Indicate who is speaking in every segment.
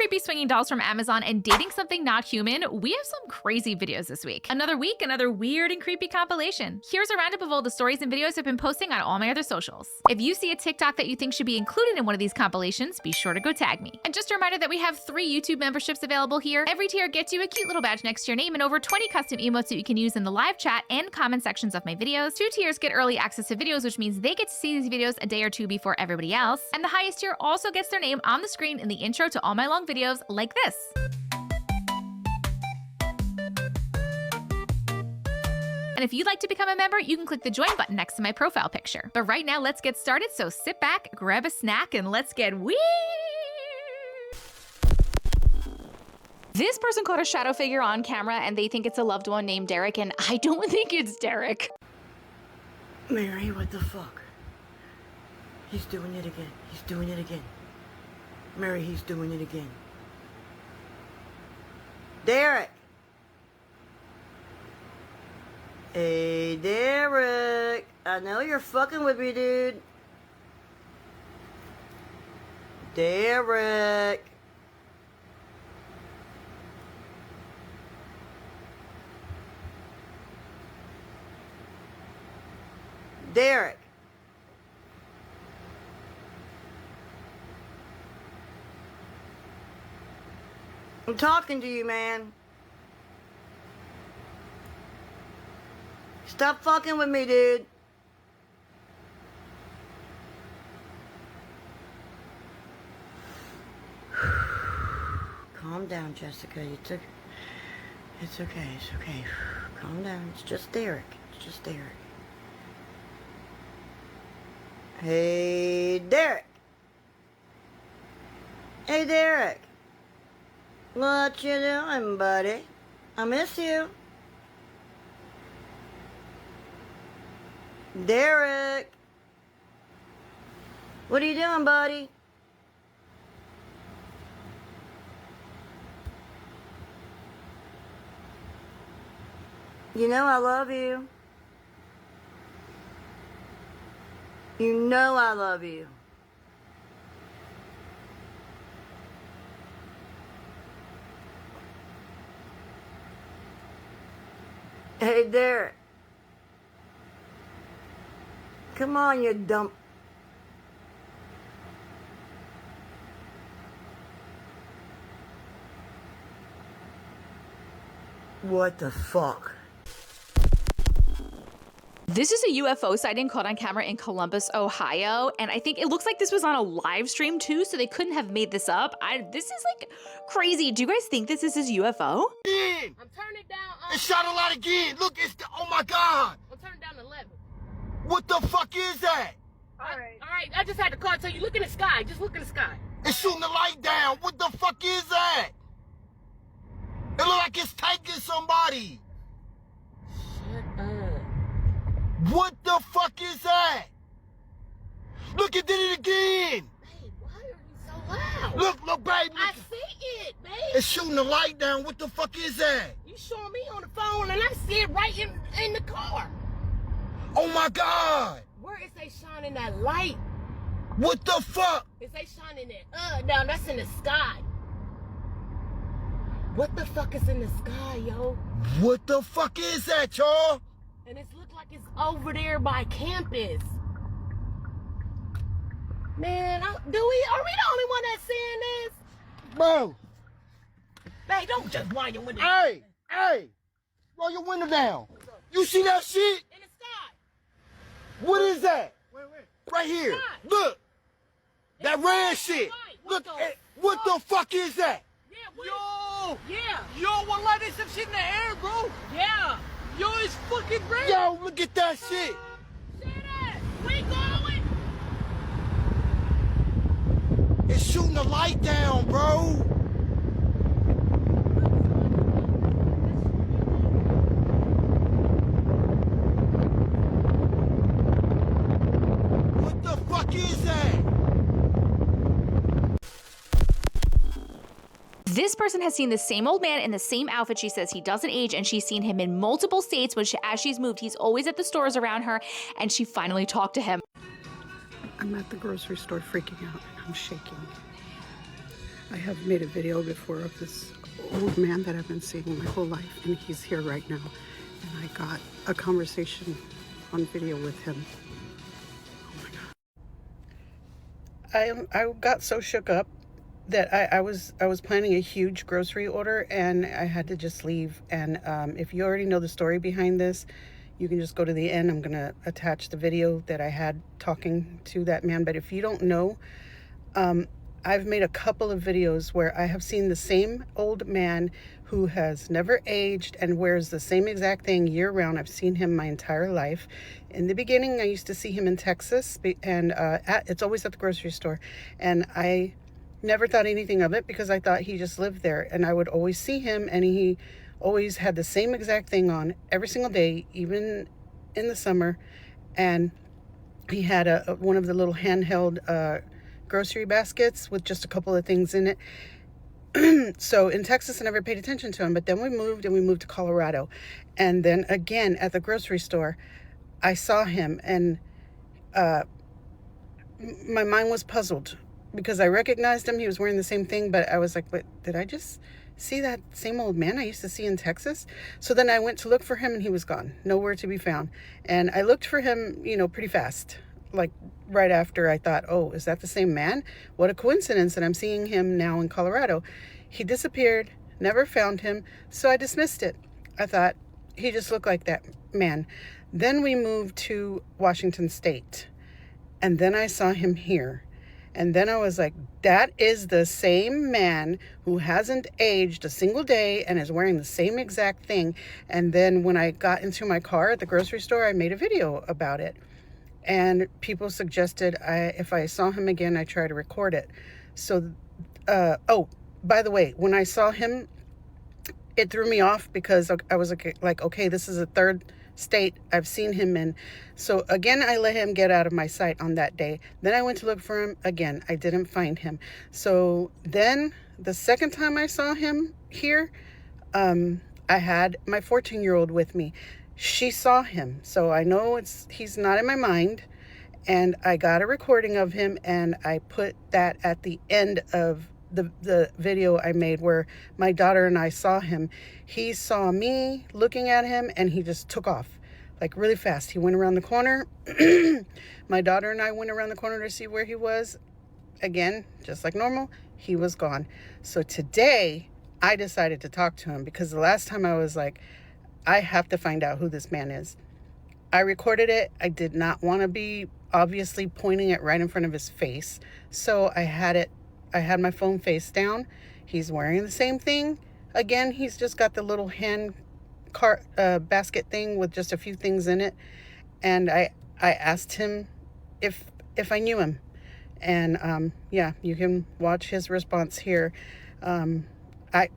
Speaker 1: creepy swinging dolls from Amazon and dating something not human, we have some crazy videos this week. Another week, another weird and creepy compilation. Here's a roundup of all the stories and videos I've been posting on all my other socials. If you see a TikTok that you think should be included in one of these compilations, be sure to go tag me. And just a reminder that we have 3 YouTube memberships available here. Every tier gets you a cute little badge next to your name and over 20 custom emotes that you can use in the live chat and comment sections of my videos. 2 tiers get early access to videos, which means they get to see these videos a day or 2 before everybody else. And the highest tier also gets their name on the screen in the intro to all my long videos like this. And if you'd like to become a member, you can click the join button next to my profile picture. But right now, let's get started. So sit back, grab a snack, and let's get weird. This person caught a shadow figure on camera and they think it's a loved one named Derek, and I don't think it's Derek.
Speaker 2: Mary, what the fuck? He's doing it again. He's doing it again. Mary, he's doing it again. Derek! Hey, Derek! I know you're fucking with me, dude. Derek! Derek! I'm talking to you, man. Stop fucking with me, dude. Calm down, Jessica. It's okay. It's okay. Calm down. It's just Derek. It's just Derek. Hey, Derek. Hey, Derek. What you doing, buddy? I miss you. Derek. What are you doing, buddy? You know I love you. You know I love you. Hey, Derek. Come on, you dumb... What the fuck?
Speaker 1: This is a UFO sighting caught on camera in Columbus, Ohio, and I think it looks like this was on a live stream too, so they couldn't have made this up. This is like crazy. Do you guys think this is his UFO?
Speaker 3: I'm turning it down. It shot a lot again. Look, it's oh my God.
Speaker 4: I'm turning down 11.
Speaker 3: What the fuck is that?
Speaker 4: All right. I just had to call it. So you look in the sky. Just look in the sky.
Speaker 3: It's shooting the light down. What the fuck is that? It look like it's taking somebody.
Speaker 4: Shut up.
Speaker 3: What the fuck is that? Look, it did it again.
Speaker 4: Babe, why are you so loud?
Speaker 3: Look, babe.
Speaker 4: I see it, babe.
Speaker 3: It's shooting the light down. What the fuck is that?
Speaker 4: You showing me on the phone and I see it right in the car.
Speaker 3: Oh my God.
Speaker 4: Where is they shining that light?
Speaker 3: What the fuck?
Speaker 4: Is they shining it? No, that's in the sky. What the fuck is in the sky, yo?
Speaker 3: What the fuck is that, y'all?
Speaker 4: And it looks like it's over there by campus. Man, are we the only one that's seeing this?
Speaker 3: Bro.
Speaker 4: Hey, don't just wind your window.
Speaker 3: Hey, roll your window down. You see that shit?
Speaker 4: In the sky.
Speaker 3: What is that?
Speaker 4: Where?
Speaker 3: Right here.
Speaker 4: Sky.
Speaker 3: Look. That red shit.
Speaker 4: Right.
Speaker 3: Look, what the fuck is that?
Speaker 4: Yeah,
Speaker 5: Yo!
Speaker 4: Yeah.
Speaker 5: Yo, wallah, there's some shit in the air, bro!
Speaker 4: Yeah.
Speaker 5: Yo, it's fucking red!
Speaker 3: Yo, look at that shit.
Speaker 4: See that? We going?
Speaker 3: It's shooting the light down, bro. What the fuck is that?
Speaker 1: This person has seen the same old man in the same outfit. She says he doesn't age, and she's seen him in multiple states, which as she's moved, he's always at the stores around her, and she finally talked to him.
Speaker 6: I'm at the grocery store freaking out. I'm shaking. I have made a video before of this old man that I've been seeing my whole life, and he's here right now. And I got a conversation on video with him. Oh my God. I got so shook up that I was planning a huge grocery order, and I had to just leave. And if you already know the story behind this, you can just go to the end. I'm gonna attach the video that I had talking to that man. But if you don't know, I've made a couple of videos where I have seen the same old man who has never aged and wears the same exact thing year round. I've seen him my entire life. In the beginning, I used to see him in Texas, and it's always at the grocery store. And I never thought anything of it because I thought he just lived there. And I would always see him, and he always had the same exact thing on every single day, even in the summer. And he had one of the little handheld grocery baskets with just a couple of things in it. So in Texas, I never paid attention to him, but then we moved to Colorado. And then again at the grocery store, I saw him, and my mind was puzzled because I recognized him. He was wearing the same thing, but I was like, but did I just see that same old man I used to see in Texas? So then I went to look for him, and he was gone, nowhere to be found. And I looked for him, pretty fast. Like right after, I thought, oh, is that the same man? What a coincidence that I'm seeing him now in Colorado. He disappeared, never found him, so I dismissed it. I thought he just looked like that man. Then we moved to Washington State, and then I saw him here. And then I was like, that is the same man who hasn't aged a single day and is wearing the same exact thing. And then when I got into my car at the grocery store, I made a video about it. And people suggested if I saw him again, I try to record it. So, oh, by the way, when I saw him, it threw me off because I was like, okay, this is a third state I've seen him in. So again, I let him get out of my sight on that day. Then I went to look for him again. I didn't find him. So then the second time I saw him here, I had my 14-year-old with me. She saw him, so I know he's not in my mind. And I got a recording of him, and I put that at the end of the video I made where my daughter and I saw him. He saw me looking at him, and he just took off like really fast. He went around the corner. My daughter and I went around the corner to see where he was. Again, just like normal, he was gone. So today I decided to talk to him because the last time I was like, I have to find out who this man is. I recorded it. I did not want to be obviously pointing it right in front of his face. So I had my phone face down. He's wearing the same thing. Again, he's just got the little hand basket thing with just a few things in it. And I asked him if I knew him. And yeah, you can watch his response here. I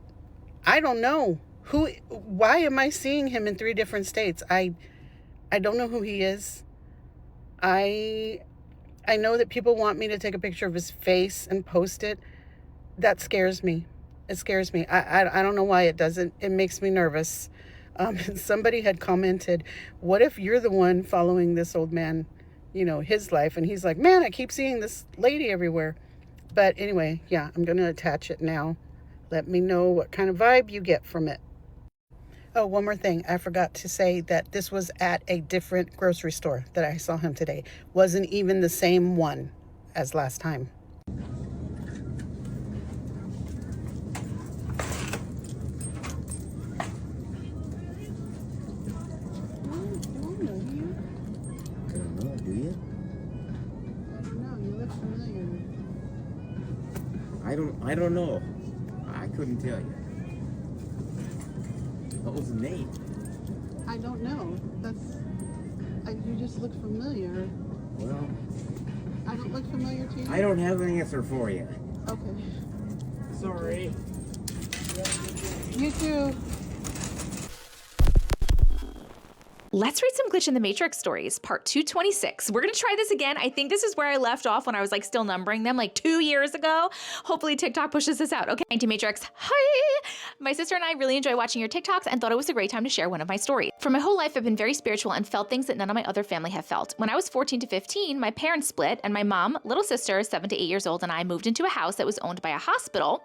Speaker 6: don't know. Why am I seeing him in 3 different states? I don't know who he is. I know that people want me to take a picture of his face and post it. That scares me. It scares me. I don't know why it doesn't. It makes me nervous. Somebody had commented, what if you're the one following this old man, his life? And he's like, man, I keep seeing this lady everywhere. But anyway, yeah, I'm going to attach it now. Let me know what kind of vibe you get from it. Oh, one more thing. I forgot to say that this was at a different grocery store that I saw him today. Wasn't even the same one as last time.
Speaker 7: I don't know. I couldn't tell you. What was the name?
Speaker 6: I don't know. You just look familiar.
Speaker 7: Well,
Speaker 6: I don't look familiar to you?
Speaker 7: I don't have an answer for you.
Speaker 6: Okay.
Speaker 7: Sorry.
Speaker 6: You too.
Speaker 1: Let's read some Glitch in the Matrix stories, part 226. We're gonna try this again. I think this is where I left off when I was like still numbering them like 2 years ago. Hopefully TikTok pushes this out. Okay, Auntie Matrix, hi! My sister and I really enjoy watching your TikToks and thought it was a great time to share one of my stories. For my whole life, I've been very spiritual and felt things that none of my other family have felt. When I was 14 to 15, my parents split and my mom, little sister, 7 to 8 years old, and I moved into a house that was owned by a hospital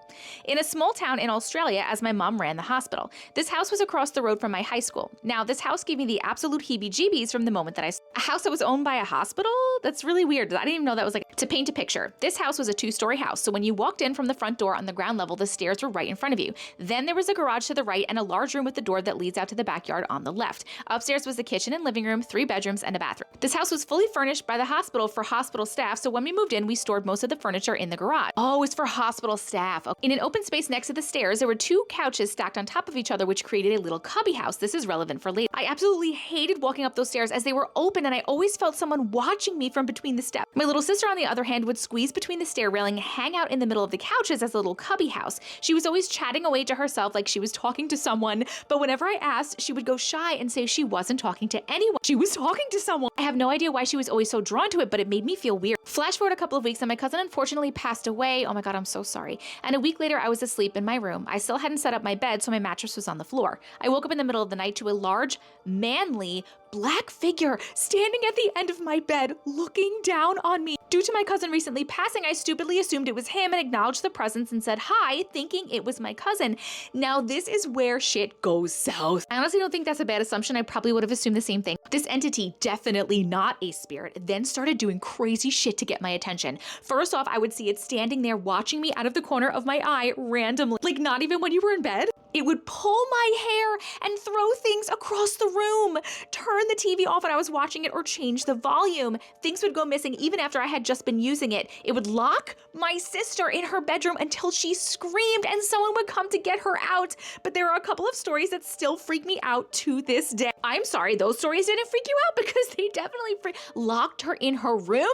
Speaker 1: in a small town in Australia as my mom ran the hospital. This house was across the road from my high school. Now, this house gave me the absolute heebie-jeebies from the moment that I saw a house that was owned by a hospital? That's really weird. I didn't even know that was like, to paint a picture. This house was a 2-story house, so when you walked in from the front door on the ground level, the stairs were right in front of you. Then there was a garage to the right and a large room with the door that leads out to the backyard on the left. Upstairs was the kitchen and living room, 3 bedrooms, and a bathroom. This house was fully furnished by the hospital for hospital staff, so when we moved in, we stored most of the furniture in the garage. Oh, it's for hospital staff. In an open space next to the stairs, there were 2 couches stacked on top of each other, which created a little cubby house. This is relevant for later. I absolutely hated walking up those stairs as they were open, and I always felt someone watching me from between the steps. My little sister, on the other hand, would squeeze between the stair railing, hang out in the middle of the couches as a little cubby house. She was always chatting away to herself like she was talking to someone, but whenever I asked, she would go shy and say she wasn't talking to anyone. She was talking to someone. I have no idea why she was always so drawn to it, but it made me feel weird. Flash forward a couple of weeks and my cousin unfortunately passed away. Oh my God, I'm so sorry. And a week later, I was asleep in my room. I still hadn't set up my bed, so my mattress was on the floor. I woke up in the middle of the night to a large, manly, black figure standing at the end of my bed, looking down on me. Due to my cousin recently passing, I stupidly assumed it was him and acknowledged the presence and said hi, thinking it was my cousin. Now this is where shit goes south. I honestly don't think that's a bad assumption. I probably would have assumed the same thing. This entity, definitely not a spirit, then started doing crazy shit to get my attention. First off, I would see it standing there watching me out of the corner of my eye randomly, like not even when you were in bed. It would pull my hair and throw things across the room, turn the TV off when I was watching it, or change the volume. Things would go missing even after I had just been using it. It would lock my sister in her bedroom until she screamed and someone would come to get her out. But there are a couple of stories that still freak me out to this day. I'm sorry, those stories didn't freak you out because they definitely locked her in her room?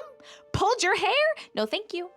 Speaker 1: Pulled your hair? No, thank you.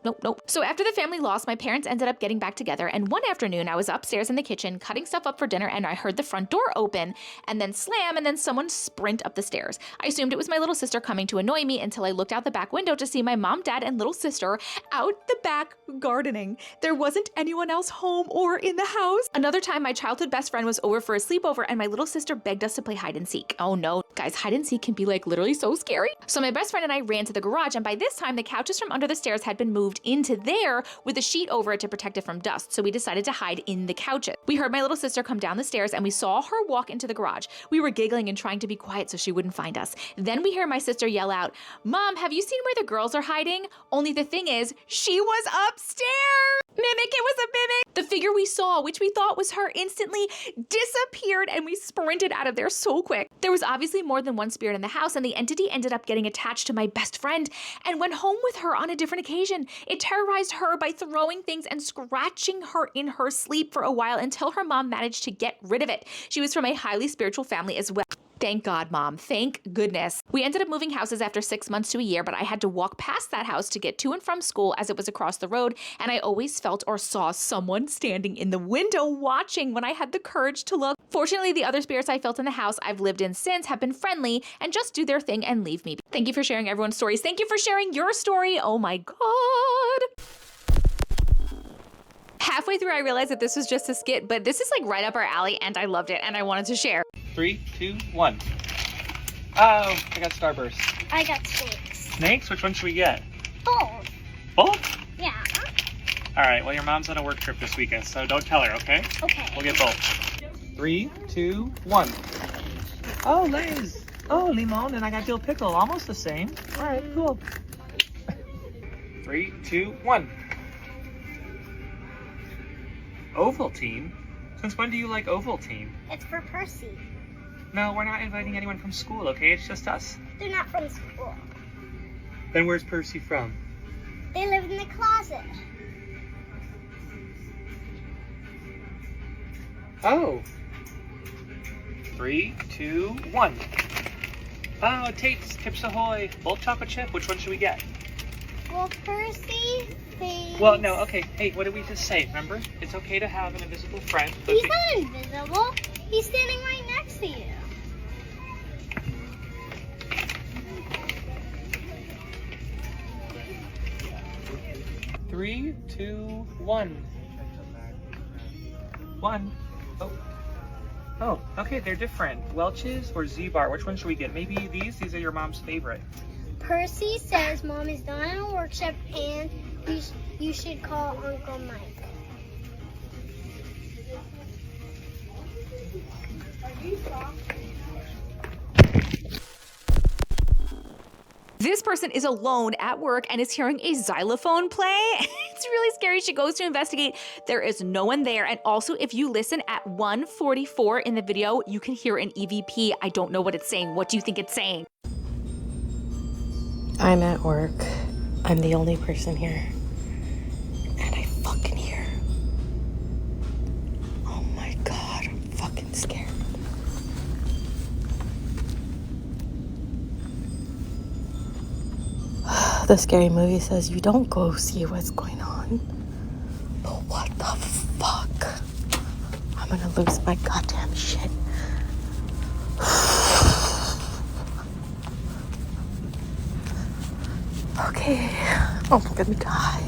Speaker 1: Nope. So after the family lost, my parents ended up getting back together, and one afternoon I was upstairs in the kitchen cutting stuff up for dinner and I heard the front door open and then slam and then someone sprint up the stairs. I assumed it was my little sister coming to annoy me until I looked out the back window to see my mom, dad, and little sister out the back gardening. There wasn't anyone else home or in the house. Another time, my childhood best friend was over for a sleepover and my little sister begged us to play hide and seek. Oh no, guys, hide and seek can be like literally so scary. So my best friend and I ran to the garage, and by this time the couches from under the stairs had been moved into there with a sheet over it to protect it from dust, so we decided to hide in the couches. We heard my little sister come down the stairs and we saw her walk into the garage. We were giggling and trying to be quiet so she wouldn't find us. Then we hear my sister yell out, "Mom, have you seen where the girls are hiding?" Only the thing is, she was upstairs! Mimic, it was a mimic! The figure we saw, which we thought was her, instantly disappeared and we sprinted out of there so quick. There was obviously more than one spirit in the house, and the entity ended up getting attached to my best friend and went home with her on a different occasion. It terrorized her by throwing things and scratching her in her sleep for a while until her mom managed to get rid of it. She was from a highly spiritual family as well. Thank God, Mom. Thank goodness. We ended up moving houses after 6 months to a year, but I had to walk past that house to get to and from school as it was across the road, and I always felt or saw someone standing in the window watching when I had the courage to look. Fortunately, the other spirits I felt in the house I've lived in since have been friendly and just do their thing and leave me be. Thank you for sharing everyone's stories. Thank you for sharing your story. Oh my God. Halfway through, I realized that this was just a skit, but this is like right up our alley and I loved it and I wanted to share.
Speaker 8: 3, 2, 1. Oh, I got Starburst.
Speaker 9: I got snakes.
Speaker 8: Snakes? Which one should we get?
Speaker 9: Both.
Speaker 8: Both?
Speaker 9: Yeah.
Speaker 8: Alright, well your mom's on a work trip this weekend, so don't tell her, okay?
Speaker 9: Okay.
Speaker 8: We'll get both. 3, 2, 1. Oh, Liz. Oh, limon, and I got dill pickle. Almost the same. Alright, cool. 3, 2, 1. Ovaltine? Since when do you like Ovaltine?
Speaker 9: It's for Percy.
Speaker 8: No, we're not inviting anyone from school, okay? It's just us.
Speaker 9: They're not from school.
Speaker 8: Then where's Percy from?
Speaker 9: They live in the closet.
Speaker 8: Oh. 3, 2, 1. Oh, Tate's Chips Ahoy. Both chocolate chip. Which one should we get?
Speaker 9: Well, Percy thinks...
Speaker 8: Well, no, okay. Hey, what did we just say? Remember? It's okay to have an invisible friend.
Speaker 9: He's not invisible. He's standing right next to you.
Speaker 8: 3, 2, 1. 1. Oh. Oh, okay, they're different. Welch's or Z-Bar? Which one should we get? Maybe these? These are your mom's favorite.
Speaker 9: Percy says Mom is not in a workshop and you should call Uncle Mike.
Speaker 1: This person is alone at work and is hearing a xylophone play. It's really scary. She goes to investigate. There is no one there. And also, if you listen at 1:44 in the video, you can hear an EVP. I don't know what it's saying. What do you think it's saying?
Speaker 10: I'm at work. I'm the only person here. And I fucking hear. Oh my God, I'm fucking scared. The scary movie says you don't go see what's going on. But what the fuck? I'm gonna lose my goddamn shit. Okay. Oh, I'm gonna die.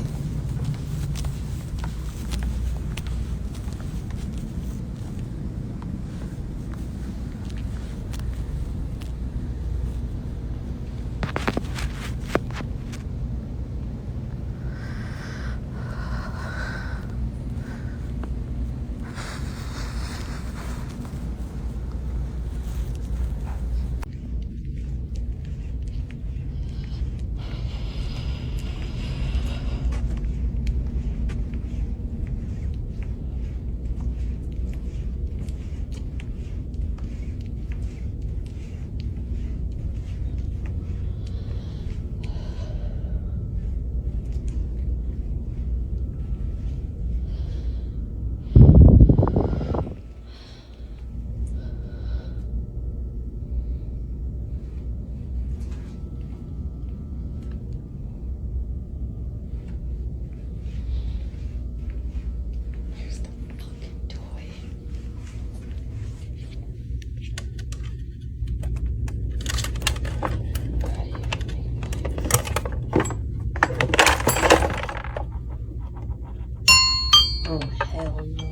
Speaker 10: Oh, hell no.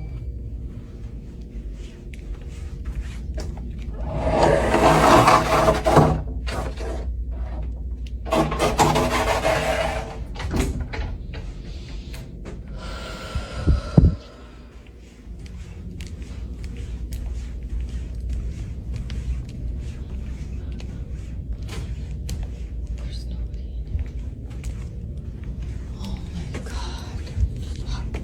Speaker 10: There's nobody in here. Oh my God. Fuck.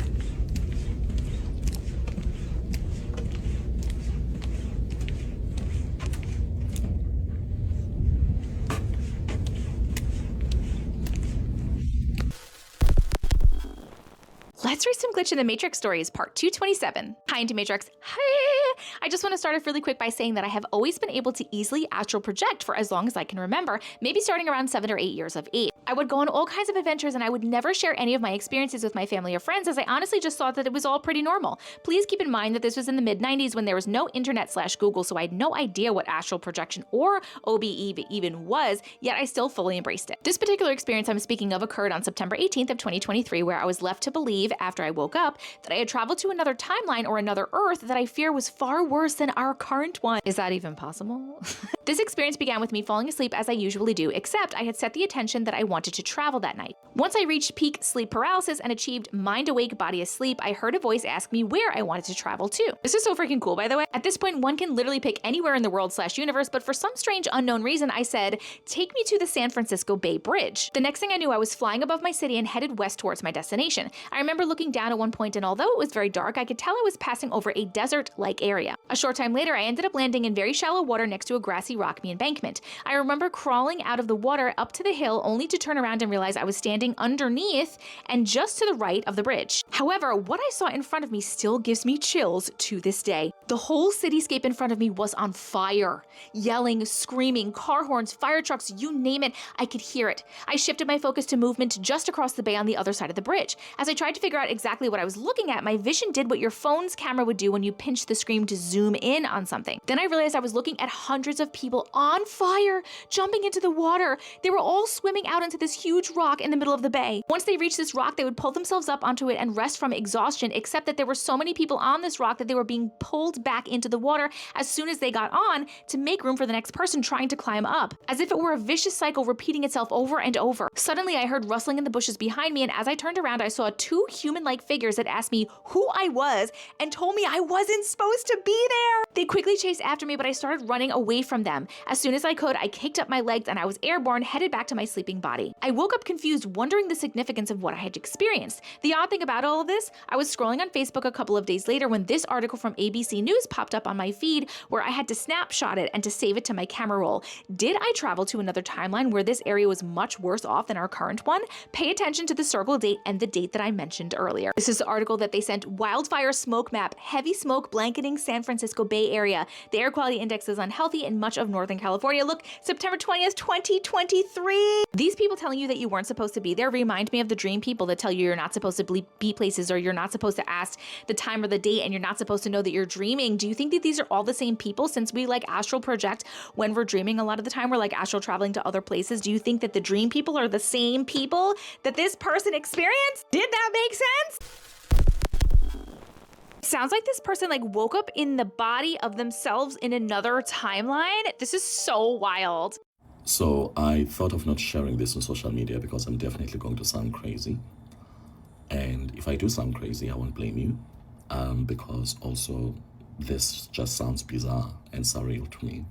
Speaker 1: Let's read some Glitch in the Matrix stories, part 227. Hi, Auntie Matrix. Hi! I just want to start off really quick by saying that I have always been able to easily astral project for as long as I can remember, maybe starting around 7 or 8 years of age. I would go on all kinds of adventures and I would never share any of my experiences with my family or friends as I honestly just thought that it was all pretty normal. Please keep in mind that this was in the mid-90s when there was no internet/Google, so I had no idea what astral projection or OBE even was, yet I still fully embraced it. This particular experience I'm speaking of occurred on September 18th of 2023, where I was left to believe after I woke up that I had traveled to another timeline or another Earth that I fear was far worse than our current one. Is that even possible? This experience began with me falling asleep as I usually do, except I had set the intention that I wanted to travel that night. Once I reached peak sleep paralysis and achieved mind awake, body asleep, I heard a voice ask me where I wanted to travel to. This is so freaking cool, by the way. At this point, one can literally pick anywhere in the world/universe, but for some strange unknown reason, I said, take me to the San Francisco Bay Bridge. The next thing I knew, I was flying above my city and headed west towards my destination. I remember looking down at one point, and although it was very dark, I could tell I was passing over a desert-like area. A short time later, I ended up landing in very shallow water next to a grassy rocky embankment. I remember crawling out of the water up to the hill only to turn around and realize I was standing underneath and just to the right of the bridge. However, what I saw in front of me still gives me chills to this day. The whole cityscape in front of me was on fire. Yelling, screaming, car horns, fire trucks, you name it, I could hear it. I shifted my focus to movement just across the bay on the other side of the bridge. As I tried to figure out exactly what I was looking at, my vision did what your phone's camera would do when you pinch the screen to zoom in on something. Then I realized I was looking at hundreds of people people on fire, jumping into the water. They were all swimming out into this huge rock in the middle of the bay. Once they reached this rock, they would pull themselves up onto it and rest from exhaustion, except that there were so many people on this rock that they were being pulled back into the water as soon as they got on to make room for the next person trying to climb up, as if it were a vicious cycle repeating itself over and over. Suddenly, I heard rustling in the bushes behind me, and as I turned around, I saw two human-like figures that asked me who I was and told me I wasn't supposed to be there. They quickly chased after me, but I started running away from them. As soon as I could, I kicked up my legs and I was airborne, headed back to my sleeping body. I woke up confused, wondering the significance of what I had experienced. The odd thing about all of this, I was scrolling on Facebook a couple of days later when this article from ABC News popped up on my feed where I had to snapshot it and to save it to my camera roll. Did I travel to another timeline where this area was much worse off than our current one? Pay attention to the circle date and the date that I mentioned earlier. This is the article that they sent: wildfire smoke map, heavy smoke blanketing San Francisco Bay Area. The air quality index is unhealthy in much of Northern California. Look, September 20th, 2023. These people telling you that you weren't supposed to be there remind me of the dream people that tell you you're not supposed to be places, or you're not supposed to ask the time or the date, and you're not supposed to know that you're dreaming. Do you think that these are all the same people? Since we like astral project when we're dreaming a lot of the time, we're like astral traveling to other places. Do you think that the dream people are the same people that this person experienced? Did that make sense? Sounds like this person like woke up in the body of themselves in another timeline. This is so wild.
Speaker 11: So I thought of not sharing this on social media because I'm definitely going to sound crazy. And if I do sound crazy, I won't blame you, because also this just sounds bizarre and surreal to me.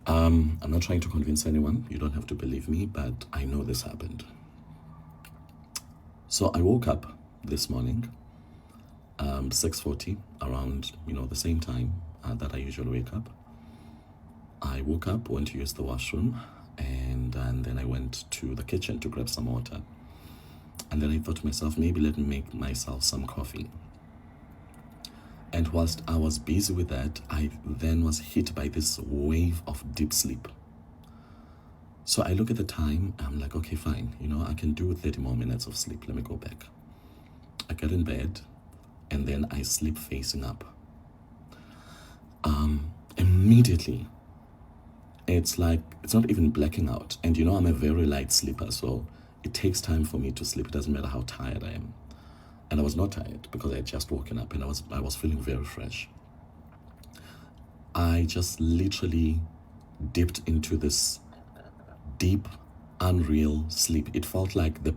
Speaker 11: I'm not trying to convince anyone. You don't have to believe me, but I know this happened. So I woke up this morning, 6:40, around, the same time that I usually wake up. I woke up, went to use the washroom, and then I went to the kitchen to grab some water. And then I thought to myself, maybe let me make myself some coffee. And whilst I was busy with that, I then was hit by this wave of deep sleep. So I look at the time, I'm like, okay, fine, I can do 30 more minutes of sleep. Let me go back. I get in bed, and then I sleep facing up. Immediately, it's like, it's not even blacking out. And I'm a very light sleeper, so it takes time for me to sleep. It doesn't matter how tired I am. And I was not tired because I had just woken up and I was feeling very fresh. I just literally dipped into this deep, unreal sleep. It felt like the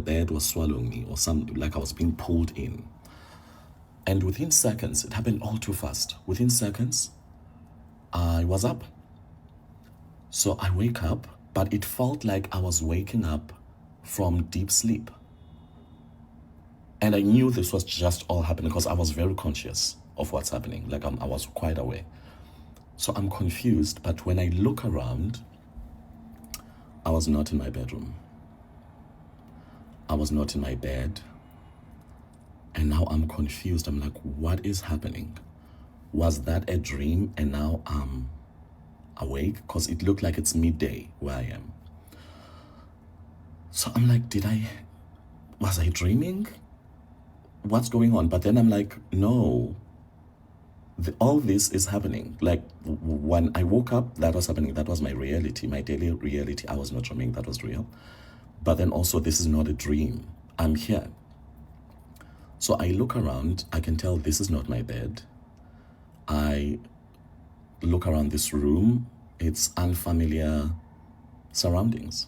Speaker 11: bed was swallowing me, or something, like I was being pulled in. And within seconds, it happened all too fast. Within seconds, I was up. So I wake up, but it felt like I was waking up from deep sleep. And I knew this was just all happening because I was very conscious of what's happening. Like I was quite aware. So I'm confused, but when I look around, I was not in my bedroom. I was not in my bed. And now I'm confused. I'm like, what is happening? Was that a dream and now I'm awake? Because it looked like it's midday where I am. So I'm like, was I dreaming? What's going on? But then I'm like, no, all this is happening. Like when I woke up, that was happening. That was my reality, my daily reality. I was not dreaming, that was real. But then also, this is not a dream. I'm here. So I look around, I can tell this is not my bed. I look around this room, it's unfamiliar surroundings.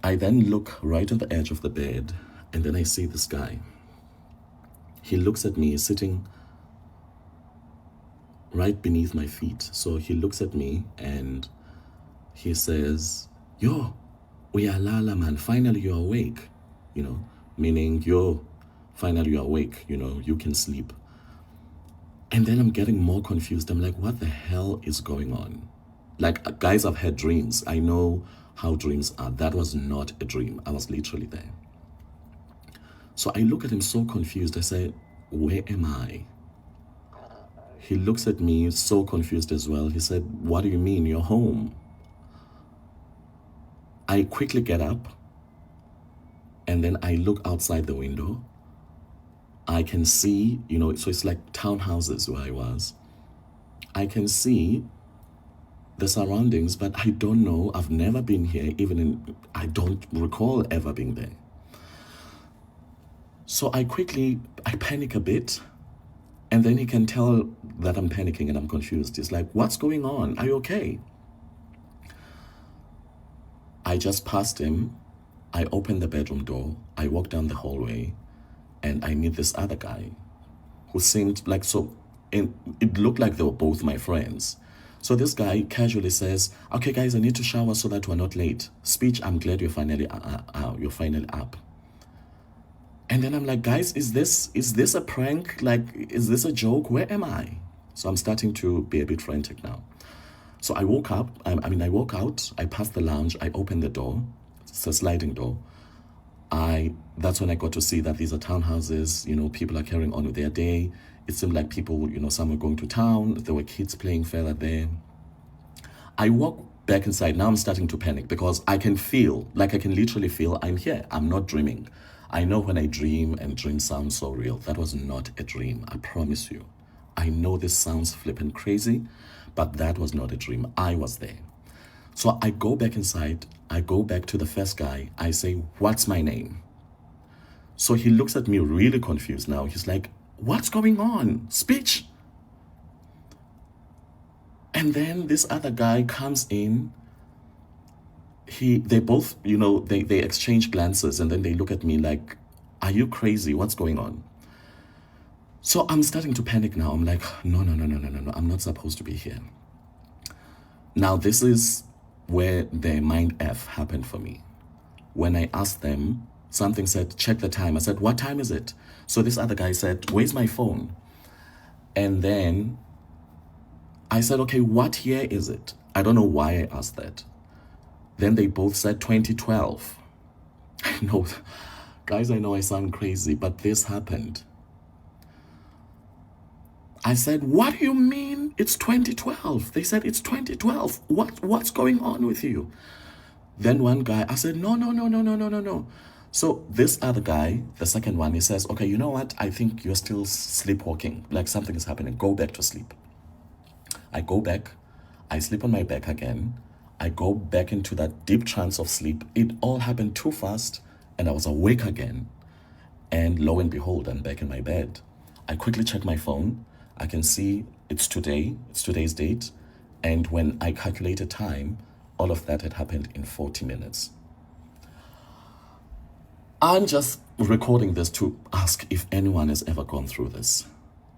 Speaker 11: I then look right at the edge of the bed, and then I see this guy. He looks at me, sitting right beneath my feet. So he looks at me and he says, "Yo, we are Lala, man. Finally you're awake." Meaning, yo, finally you're awake, you can sleep. And then I'm getting more confused. I'm like, what the hell is going on? Like, guys, I've had dreams. I know how dreams are. That was not a dream. I was literally there. So I look at him so confused. I say, where am I? He looks at me so confused as well. He said, what do you mean? You're home. I quickly get up and then I look outside the window. I can see, so it's like townhouses where I was. I can see the surroundings, but I don't know. I've never been here, I don't recall ever being there. So I panic a bit, and then he can tell that I'm panicking and I'm confused. He's like, what's going on? Are you okay? I just passed him. I opened the bedroom door. I walk down the hallway, and I meet this other guy who seemed like it looked like they were both my friends. So this guy casually says, okay, guys, I need to shower so that we're not late. Speech, I'm glad you're finally up. And then I'm like, guys, is this a prank? Like, is this a joke? Where am I? So I'm starting to be a bit frantic now. So I woke up, I walk out, I pass the lounge, I open the door. It's a sliding door. That's when I got to see that these are townhouses, people are carrying on with their day. It seemed like people, some were going to town, there were kids playing further there. I walk back inside. Now I'm starting to panic because I can literally feel I'm here. I'm not dreaming. I know when I dream and dreams sound so real. That was not a dream, I promise you. I know this sounds flippin' crazy, but that was not a dream. I was there. So I go back inside. I go back to the first guy. I say, what's my name? So he looks at me really confused now. He's like, what's going on? Speech. And then this other guy comes in. They both, they exchange glances, and then they look at me like, are you crazy? What's going on? So I'm starting to panic now. I'm like, no, I'm not supposed to be here. Now this is where the mind F happened for me. When I asked them, something said, check the time. I said, what time is it? So this other guy said, where's my phone? And then I said, okay, what year is it? I don't know why I asked that. Then they both said 2012. I know, guys, I know I sound crazy, but this happened. I said, what do you mean it's 2012? They said, it's 2012. What's going on with you? Then one guy, I said, no. So this other guy, the second one, he says, okay, you know what? I think you're still sleepwalking. Like something is happening. Go back to sleep. I go back. I sleep on my back again. I go back into that deep trance of sleep. It all happened too fast, and I was awake again. And lo and behold, I'm back in my bed. I quickly check my phone. I can see it's today's date. And when I calculated time, all of that had happened in 40 minutes. I'm just recording this to ask if anyone has ever gone through this,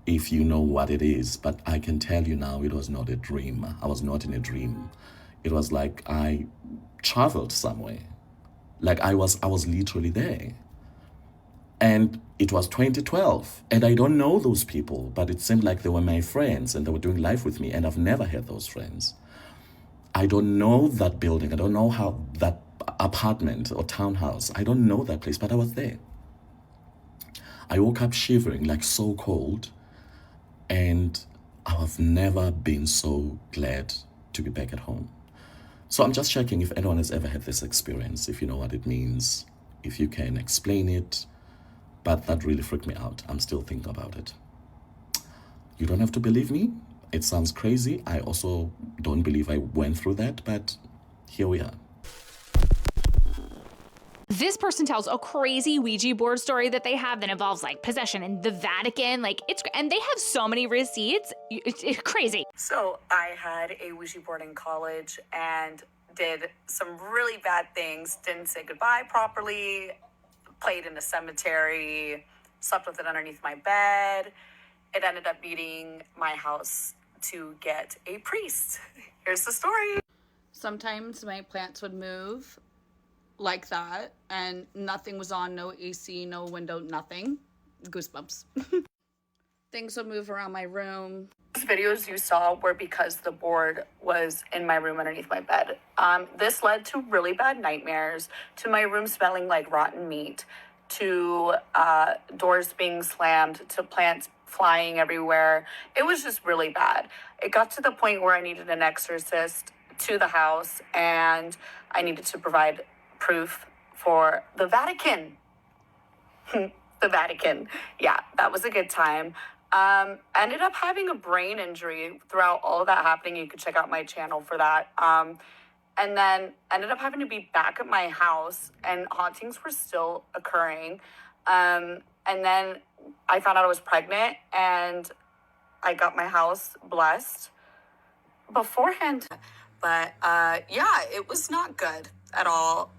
Speaker 11: if you know what it is. But I can tell you now, it was not a dream. I was not in a dream. It was like I traveled somewhere. Like I was literally there. And it was 2012. And I don't know those people, but it seemed like they were my friends and they were doing life with me. And I've never had those friends. I don't know that building. I don't know how that apartment or townhouse. I don't know that place, but I was there. I woke up shivering, like so cold. And I've never been so glad to be back at home. So I'm just checking if anyone has ever had this experience, if you know what it means, if you can explain it. But that really freaked me out. I'm still thinking about it. You don't have to believe me. It sounds crazy. I also don't believe I went through that, but here we are.
Speaker 1: This person tells a crazy Ouija board story that they have that involves like possession in the Vatican. And they have so many receipts. It's crazy.
Speaker 12: So I had a Ouija board in college and did some really bad things. Didn't say goodbye properly. Played in a cemetery. Slept with it underneath my bed. It ended up needing my house to get a priest. Here's the story.
Speaker 13: Sometimes my plants would move like that, and nothing was on, no AC, no window, nothing. Goosebumps. Things would move around my room.
Speaker 12: Those videos you saw were because the board was in my room underneath my bed. This led to really bad nightmares, to my room smelling like rotten meat, to doors being slammed, to plants flying everywhere. It was just really bad. It got to the point where I needed an exorcist to the house, and I needed to provide proof for the Vatican. The Vatican. Yeah, that was a good time. Ended up having a brain injury throughout all of that happening. You could check out my channel for that. And then ended up having to be back at my house, and hauntings were still occurring. And then I found out I was pregnant, and I got my house blessed beforehand. But yeah, it was not good at all.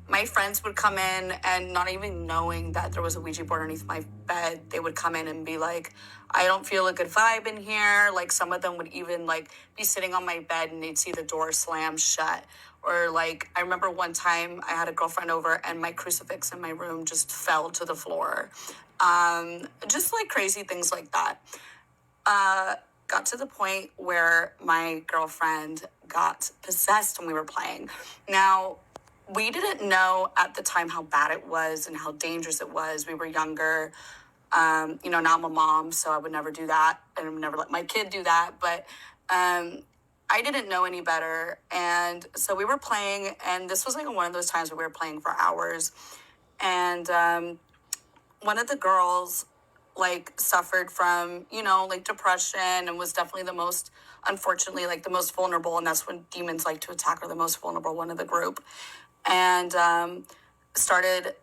Speaker 12: My friends would come in, and not even knowing that there was a Ouija board underneath my bed, they would come in and be like, I don't feel a good vibe in here. Like, some of them would even like be sitting on my bed and they'd see the door slam shut. Or like, I remember one time I had a girlfriend over and my crucifix in my room just fell to the floor. Just like crazy things like that. Got to the point where my girlfriend got possessed when we were playing. Now, we didn't know at the time how bad it was and how dangerous it was. We were younger. You know, now I'm a mom, so I would never do that. And I would never let my kid do that. But I didn't know any better. And so we were playing, and this was like one of those times where we were playing for hours. And one of the girls like suffered from, you know, like depression, and was definitely the most, unfortunately, like the most vulnerable. And that's when demons like to attack her, the most vulnerable one of the group. And started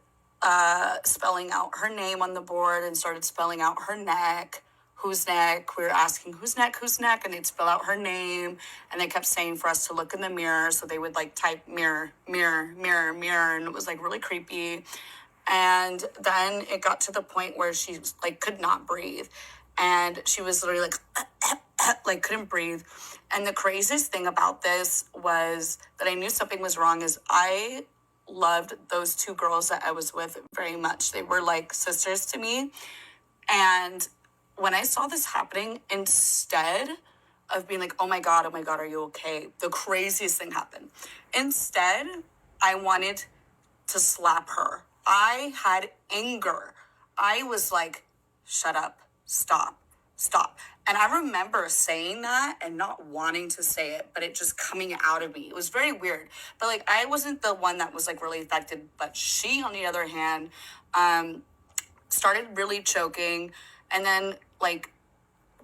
Speaker 12: spelling out her name on the board, and started spelling out her neck. Whose neck? We were asking, whose neck, whose neck? And they'd spell out her name, and they kept saying for us to look in the mirror. So they would like type mirror, mirror, mirror, mirror, and it was like really creepy. And then it got to the point where she like could not breathe, and she was literally like couldn't breathe. And the craziest thing about this was that I knew something was wrong. Is I loved those two girls that I was with very much. They were like sisters to me. And when I saw this happening, instead of being like, oh my God, are you okay? The craziest thing happened. Instead, I wanted to slap her. I had anger. I was like, shut up, stop. And I remember saying that and not wanting to say it, but it just coming out of me. It was very weird. But like, I wasn't the one that was like really affected, but she, on the other hand, started really choking, and then like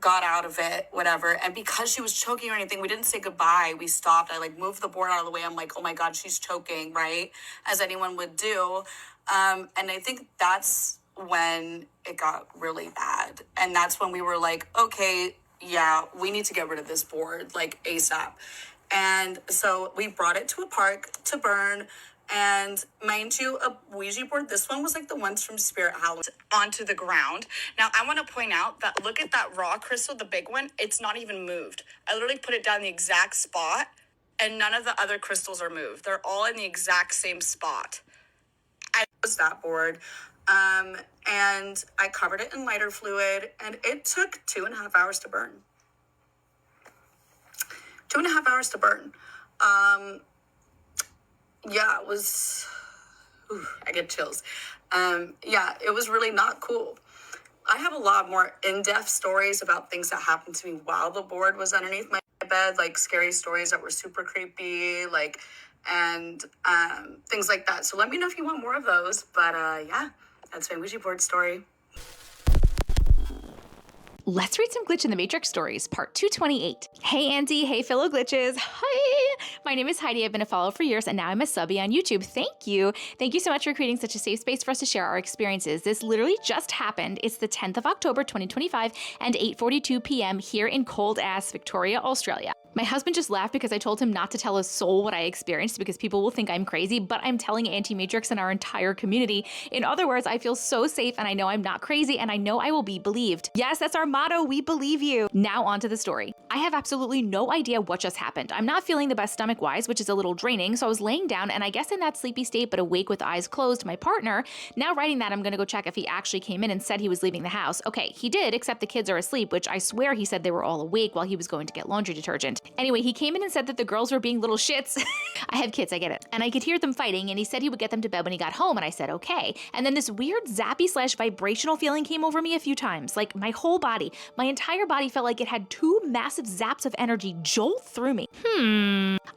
Speaker 12: got out of it, whatever. And because she was choking or anything, we didn't say goodbye. We stopped. I like moved the board out of the way. I'm like, oh my God, she's choking, right? As anyone would do. And I think that's when it got really bad. And that's when we were like, okay, yeah, we need to get rid of this board, like ASAP. And so we brought it to a park to burn. And mind you, a Ouija board, this one was like the ones from Spirit Halloween, onto the ground. Now, I want to point out that look at that raw crystal, the big one, it's not even moved. I literally put it down the exact spot, and none of the other crystals are moved. They're all in the exact same spot. I was that board. And I covered it in lighter fluid, and it took 2.5 hours to burn. 2.5 hours to burn. Yeah, it was, I get chills. Yeah, it was really not cool. I have a lot more in-depth stories about things that happened to me while the board was underneath my bed, like scary stories that were super creepy, like, and things like that. So let me know if you want more of those. But yeah, that's my Ouija board story.
Speaker 1: Let's read some Glitch in the Matrix stories, part 228. Hey Auntie, hey fellow glitches. Hi! My name is Heidi. I've been a follower for years, and now I'm a subby on YouTube. Thank you. Thank you so much for creating such a safe space for us to share our experiences. This literally just happened. It's the 10th of October, 2025, and 8:42 p.m. here in cold-ass Victoria, Australia. My husband just laughed because I told him not to tell a soul what I experienced because people will think I'm crazy, but I'm telling Auntie Matrix and our entire community. In other words, I feel so safe, and I know I'm not crazy, and I know I will be believed. Yes, that's our motto. We believe you. Now on to the story. I have absolutely no idea what just happened. I'm not feeling the best stomach-wise, which is a little draining, so I was laying down, and I guess in that sleepy state but awake with eyes closed, my partner, now writing that I'm gonna go check if he actually came in and said he was leaving the house. Okay, he did, except the kids are asleep, which I swear he said they were all awake while he was going to get laundry detergent. apartment. Anyway, he came in and said that the girls were being little shits. I have kids, I get it. And I could hear them fighting, and he said he would get them to bed when he got home, and I said, okay. And then this weird zappy/vibrational feeling came over me a few times. Like my whole body, my entire body felt like it had two massive zaps of energy jolt through me.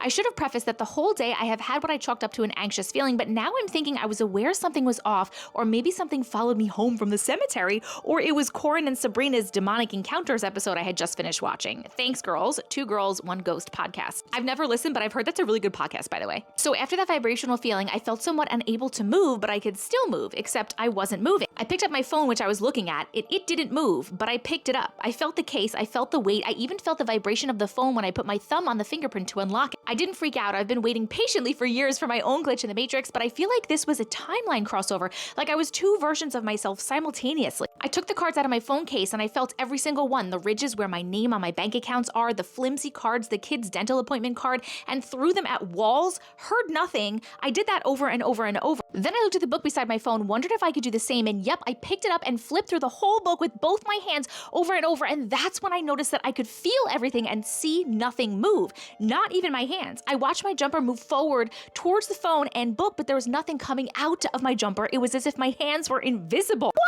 Speaker 1: I should have prefaced that the whole day I have had what I chalked up to an anxious feeling, but now I'm thinking I was aware something was off, or maybe something followed me home from the cemetery, or it was Corin and Sabrina's Demonic Encounters episode I had just finished watching. Thanks, girls. 2 Girls, 1 Ghost podcast. I've never listened, but I've heard that's a really good podcast, by the way. So after that vibrational feeling, I felt somewhat unable to move, but I could still move, except I wasn't moving. I picked up my phone, which I was looking at. It didn't move, but I picked it up. I felt the case, I felt the weight, I even felt the vibration of the phone when I put my thumb on the fingerprint to unlock it. I didn't freak out. I've been waiting patiently for years for my own glitch in the Matrix, but I feel like this was a timeline crossover, like I was 2 versions of myself simultaneously. I took the cards out of my phone case and I felt every single one, the ridges where my name on my bank accounts are, the flimsy cards, the kid's dental appointment card, and threw them at walls, heard nothing. I did that over and over and over. Then I looked at the book beside my phone, wondered if I could do the same, and yep, I picked it up and flipped through the whole book with both my hands over and over, and that's when I noticed that I could feel everything and see nothing move, not even my hands. I watched my jumper move forward towards the phone and book, but there was nothing coming out of my jumper. It was as if my hands were invisible. What?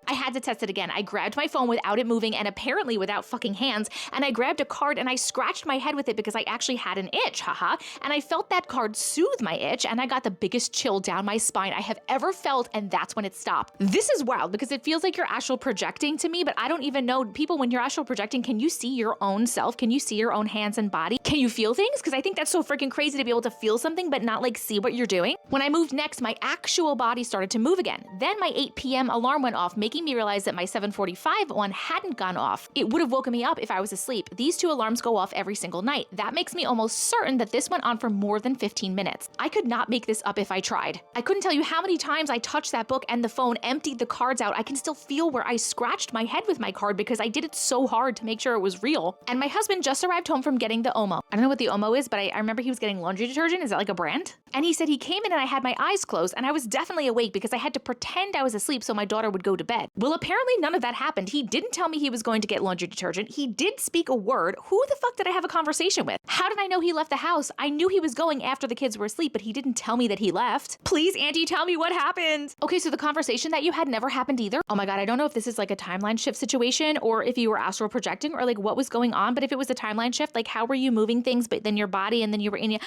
Speaker 1: I had to test it again. I grabbed my phone without it moving and apparently without fucking hands, and I grabbed a card and I scratched my head with it because I actually had an itch, haha, and I felt that card soothe my itch, and I got the biggest chill down my spine I have ever felt, and that's when it stopped. This is wild because it feels like you're astral projecting to me, but I don't even know, people, when you're astral projecting, can you see your own self? Can you see your own hands and body? Can you feel things? Because I think that's so freaking crazy to be able to feel something but not like see what you're doing. When I moved next, my actual body started to move again. Then my 8 p.m. alarm went off, making me realize that my 7:45 one hadn't gone off. It would have woken me up if I was asleep. These 2 alarms go off every single night. That makes me almost certain that this went on for more than 15 minutes. I could not make this up if I tried. I couldn't tell you how many times I touched that book and the phone, emptied the cards out. I can still feel where I scratched my head with my card because I did it so hard to make sure it was real. And my husband just arrived home from getting the Omo. I don't know what the Omo is, but I remember he was getting laundry detergent. Is that like a brand? And he said he came in and I had my eyes closed, and I was definitely awake because I had to pretend I was asleep so my daughter would go to bed. Well, apparently none of that happened. He didn't tell me he was going to get laundry detergent. He did speak a word. Who the fuck did I have a conversation with? How did I know he left the house? I knew he was going after the kids were asleep, but he didn't tell me that he left. Please, Auntie, tell me what happened. Okay, so the conversation that you had never happened either? Oh my God, I don't know if this is like a timeline shift situation or if you were astral projecting or like what was going on, but if it was a timeline shift, like how were you moving things, but then your body and then you were in your...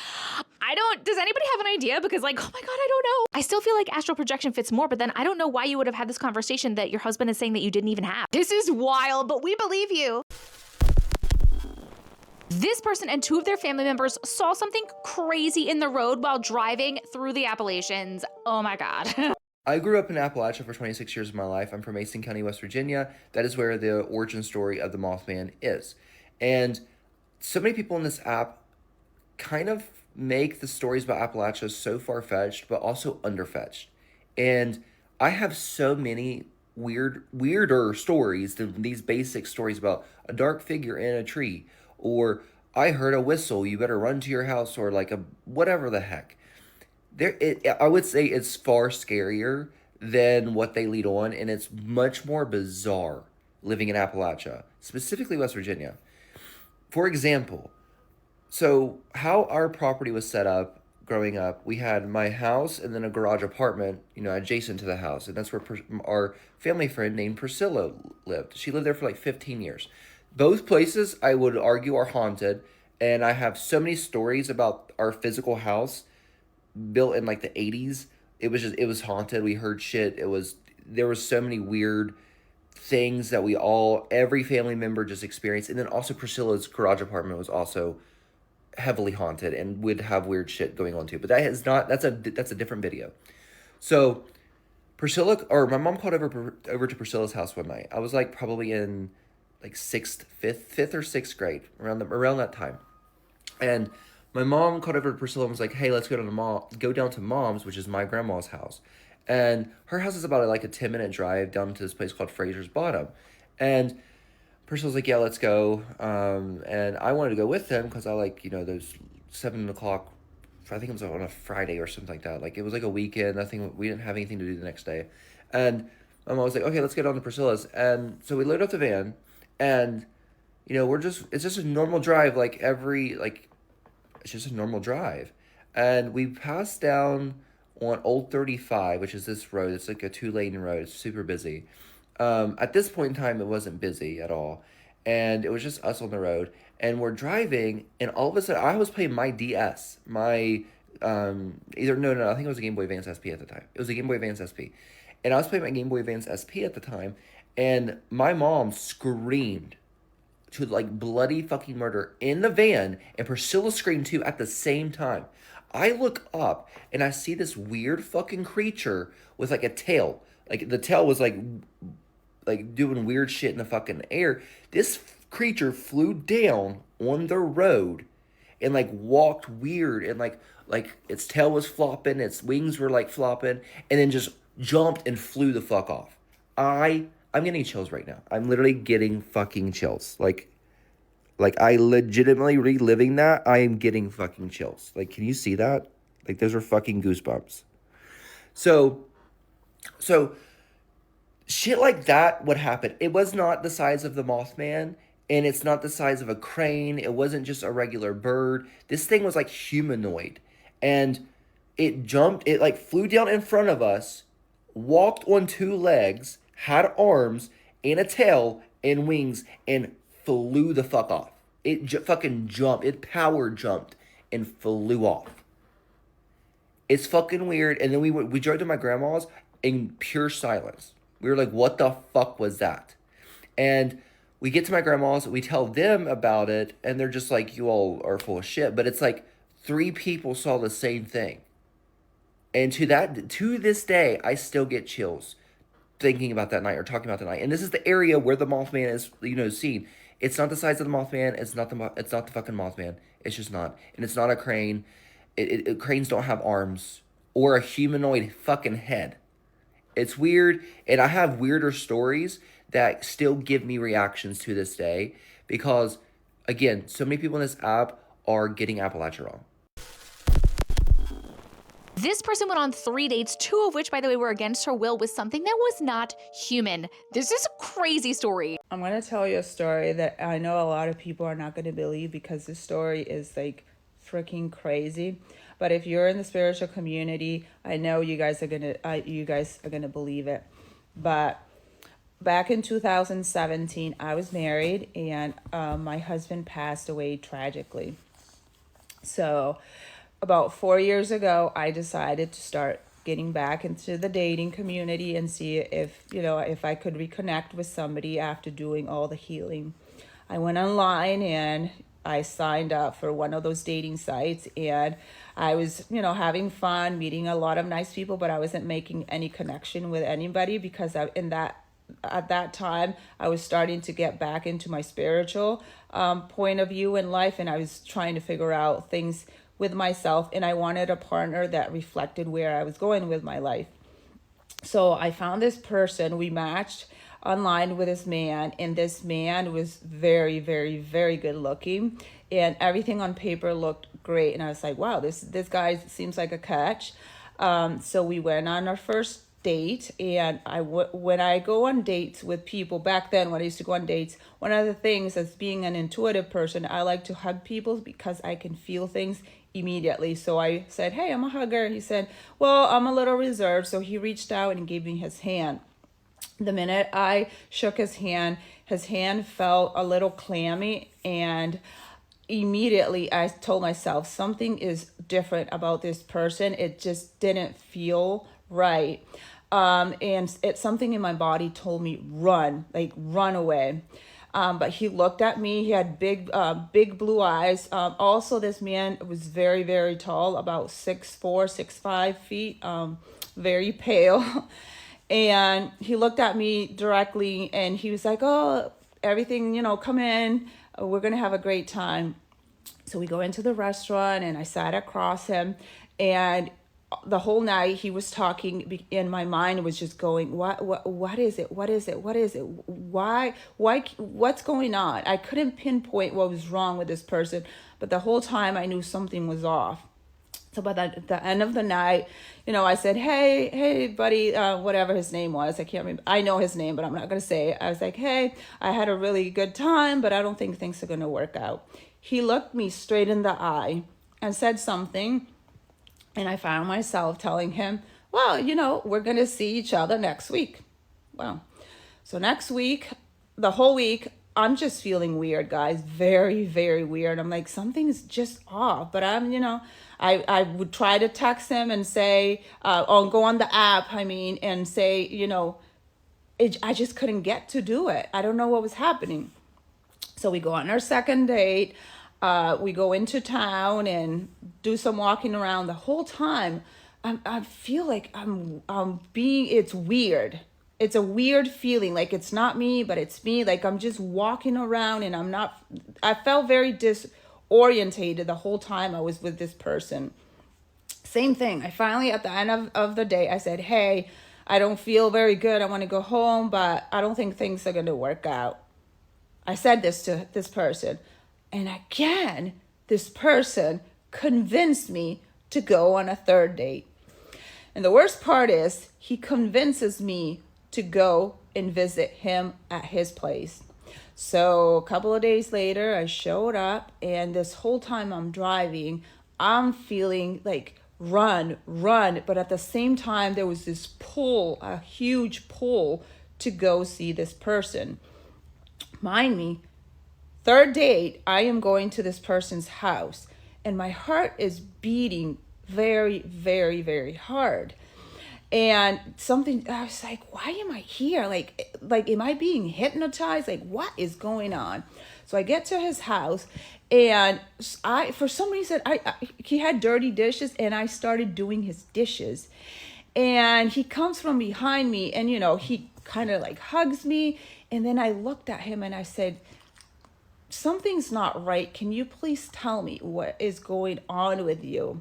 Speaker 1: does anybody have an idea? Because like, oh my God, I don't know. I still feel like astral projection fits more, but then I don't know why you would have had this conversation that your husband is saying that you didn't even have. This is wild, but we believe you. This person and 2 of their family members saw something crazy in the road while driving through the Appalachians. Oh my God.
Speaker 14: I grew up in Appalachia for 26 years of my life. I'm from Mason County, West Virginia. That is where the origin story of the Mothman is. And so many people in this app kind of make the stories about Appalachia so far-fetched, but also underfetched. And I have so many weirder stories than these basic stories about a dark figure in a tree, or I heard a whistle, you better run to your house, or like a whatever the heck. I would say it's far scarier than what they lead on, and it's much more bizarre living in Appalachia, specifically West Virginia. For example, so how our property was set up growing up, we had my house and then a garage apartment, adjacent to the house. And that's where our family friend named Priscilla lived. She lived there for like 15 years. Both places, I would argue, are haunted. And I have so many stories about our physical house built in like the 80s. It was haunted. We heard shit. There was so many weird things that every family member just experienced. And then also Priscilla's garage apartment was also heavily haunted and would have weird shit going on too. But that's a different video. So my mom called over to Priscilla's house one night. I was like probably in like fifth or sixth grade, around that time. And my mom called over to Priscilla and was like, hey, let's go down to Mom's, which is my grandma's house. And her house is about like a 10-minute drive down to this place called Fraser's Bottom. And Priscilla's like, yeah, let's go. And I wanted to go with them because I like, those 7 o'clock, I think it was on a Friday or something like that. Like it was like a weekend, we didn't have anything to do the next day. And my mom was like, okay, let's get on to Priscilla's. And so we loaded up the van, and You know, it's just a normal drive, it's just a normal drive. And we passed down on Old 35, which is this road. It's like a 2-lane road. It's super busy. At this point in time, it wasn't busy at all. And it was just us on the road. And we're driving, and all of a sudden, I was playing my DS. I think it was a Game Boy Advance SP at the time. It was a Game Boy Advance SP. And I was playing my Game Boy Advance SP at the time, and my mom screamed to like bloody fucking murder in the van, and Priscilla screamed too at the same time. I look up and I see this weird fucking creature with like a tail. Like the tail was like doing weird shit in the fucking air. This creature flew down on the road and like walked weird, and like its tail was flopping, its wings were like flopping, and then just jumped and flew the fuck off. I'm getting chills right now. I'm literally getting fucking chills. Like I legitimately reliving that. I am getting fucking chills. Like, can you see that? Like, those are fucking goosebumps. So shit like that would happen. It was not the size of the Mothman, and it's not the size of a crane. It wasn't just a regular bird. This thing was like humanoid, and it jumped. It like flew down in front of us, walked on 2 legs, had arms and a tail and wings, and flew the fuck off. It fucking jumped. It power jumped and flew off. It's fucking weird. And then we drove to my grandma's in pure silence. We were like, what the fuck was that? And we get to my grandma's, we tell them about it, and they're just like, you all are full of shit. But it's like 3 people saw the same thing. And to this day, I still get chills thinking about that night or talking about the night. And this is the area where the Mothman is, seen. It's not the size of the Mothman. It's not the fucking Mothman. It's just not. And it's not a crane. Cranes don't have arms or a humanoid fucking head. It's weird. And I have weirder stories that still give me reactions to this day because, again, so many people in this app are getting Appalachia wrong.
Speaker 1: This person went on 3 dates, 2 of which, by the way, were against her will with something that was not human. This is a crazy story.
Speaker 15: I'm going to tell you a story that I know a lot of people are not going to believe because this story is like freaking crazy. But if you're in the spiritual community, I know you guys are going to believe it. But back in 2017, I was married and my husband passed away tragically. So about 4 years ago, I decided to start getting back into the dating community and see if I could reconnect with somebody after doing all the healing. I went online and I signed up for one of those dating sites, and I was, having fun, meeting a lot of nice people, but I wasn't making any connection with anybody because at that time, I was starting to get back into my spiritual point of view in life, and I was trying to figure out things with myself, and I wanted a partner that reflected where I was going with my life. So I found this person. We matched online with this man, and this man was very, very, very good looking, and everything on paper looked great. And I was like, wow, this guy seems like a catch. So we went on our first date, and when I go on dates with people, back then when I used to go on dates, one of the things as being an intuitive person, I like to hug people because I can feel things immediately. So I said, hey, I'm a hugger. He said, well, I'm a little reserved. So he reached out and gave me his hand. The minute I shook his hand felt a little clammy, and immediately I told myself something is different about this person. It just didn't feel right. And something in my body told me run away. But he looked at me. He had big blue eyes. Also, this man was very, very tall, about 6'4", 6'5" feet, very pale. And he looked at me directly, and he was like, oh, everything, come in. We're going to have a great time. So we go into the restaurant, and I sat across him, and the whole night he was talking, and my mind was just going, what is it? What is it? What is it? Why, what's going on? I couldn't pinpoint what was wrong with this person, but the whole time I knew something was off. So by the end of the night, you know, I said, hey, buddy, whatever his name was. I can't remember. I know his name, but I'm not going to say it. I was like, hey, I had a really good time, but I don't think things are going to work out. He looked me straight in the eye and said something. And I found myself telling him, well, you know, we're going to see each other next week. Well, so next week, the whole week, I'm just feeling weird, guys. Very, very weird. I'm like, something's just off. But I'm, you know, I would try to text him and say, or go on the app, and say, you know, I just couldn't get to do it. I don't know what was happening. So we go on our second date. We go into town and do some walking around. The whole time, I feel like it's weird. It's a weird feeling, like it's not me, but it's me. Like I'm just walking around and I felt very disorientated the whole time I was with this person. Same thing. I finally, at the end of the day, I said, hey, I don't feel very good. I want to go home, but I don't think things are going to work out. I said this to this person. And again, this person convinced me to go on a third date. And the worst part is he convinces me to go and visit him at his place. So a couple of days later, I showed up, and this whole time I'm driving, I'm feeling like run. But at the same time, there was this pull, a huge pull to go see this person. Mind me, third date, I am going to this person's house, and my heart is beating very, very, very hard. And I was like, why am I here? Like, am I being hypnotized? Like, what is going on? So I get to his house, and for some reason, he had dirty dishes, and I started doing his dishes. And he comes from behind me, and, you know, he kind of like hugs me. And then I looked at him and I said, something's not right. Can you please tell me what is going on with you?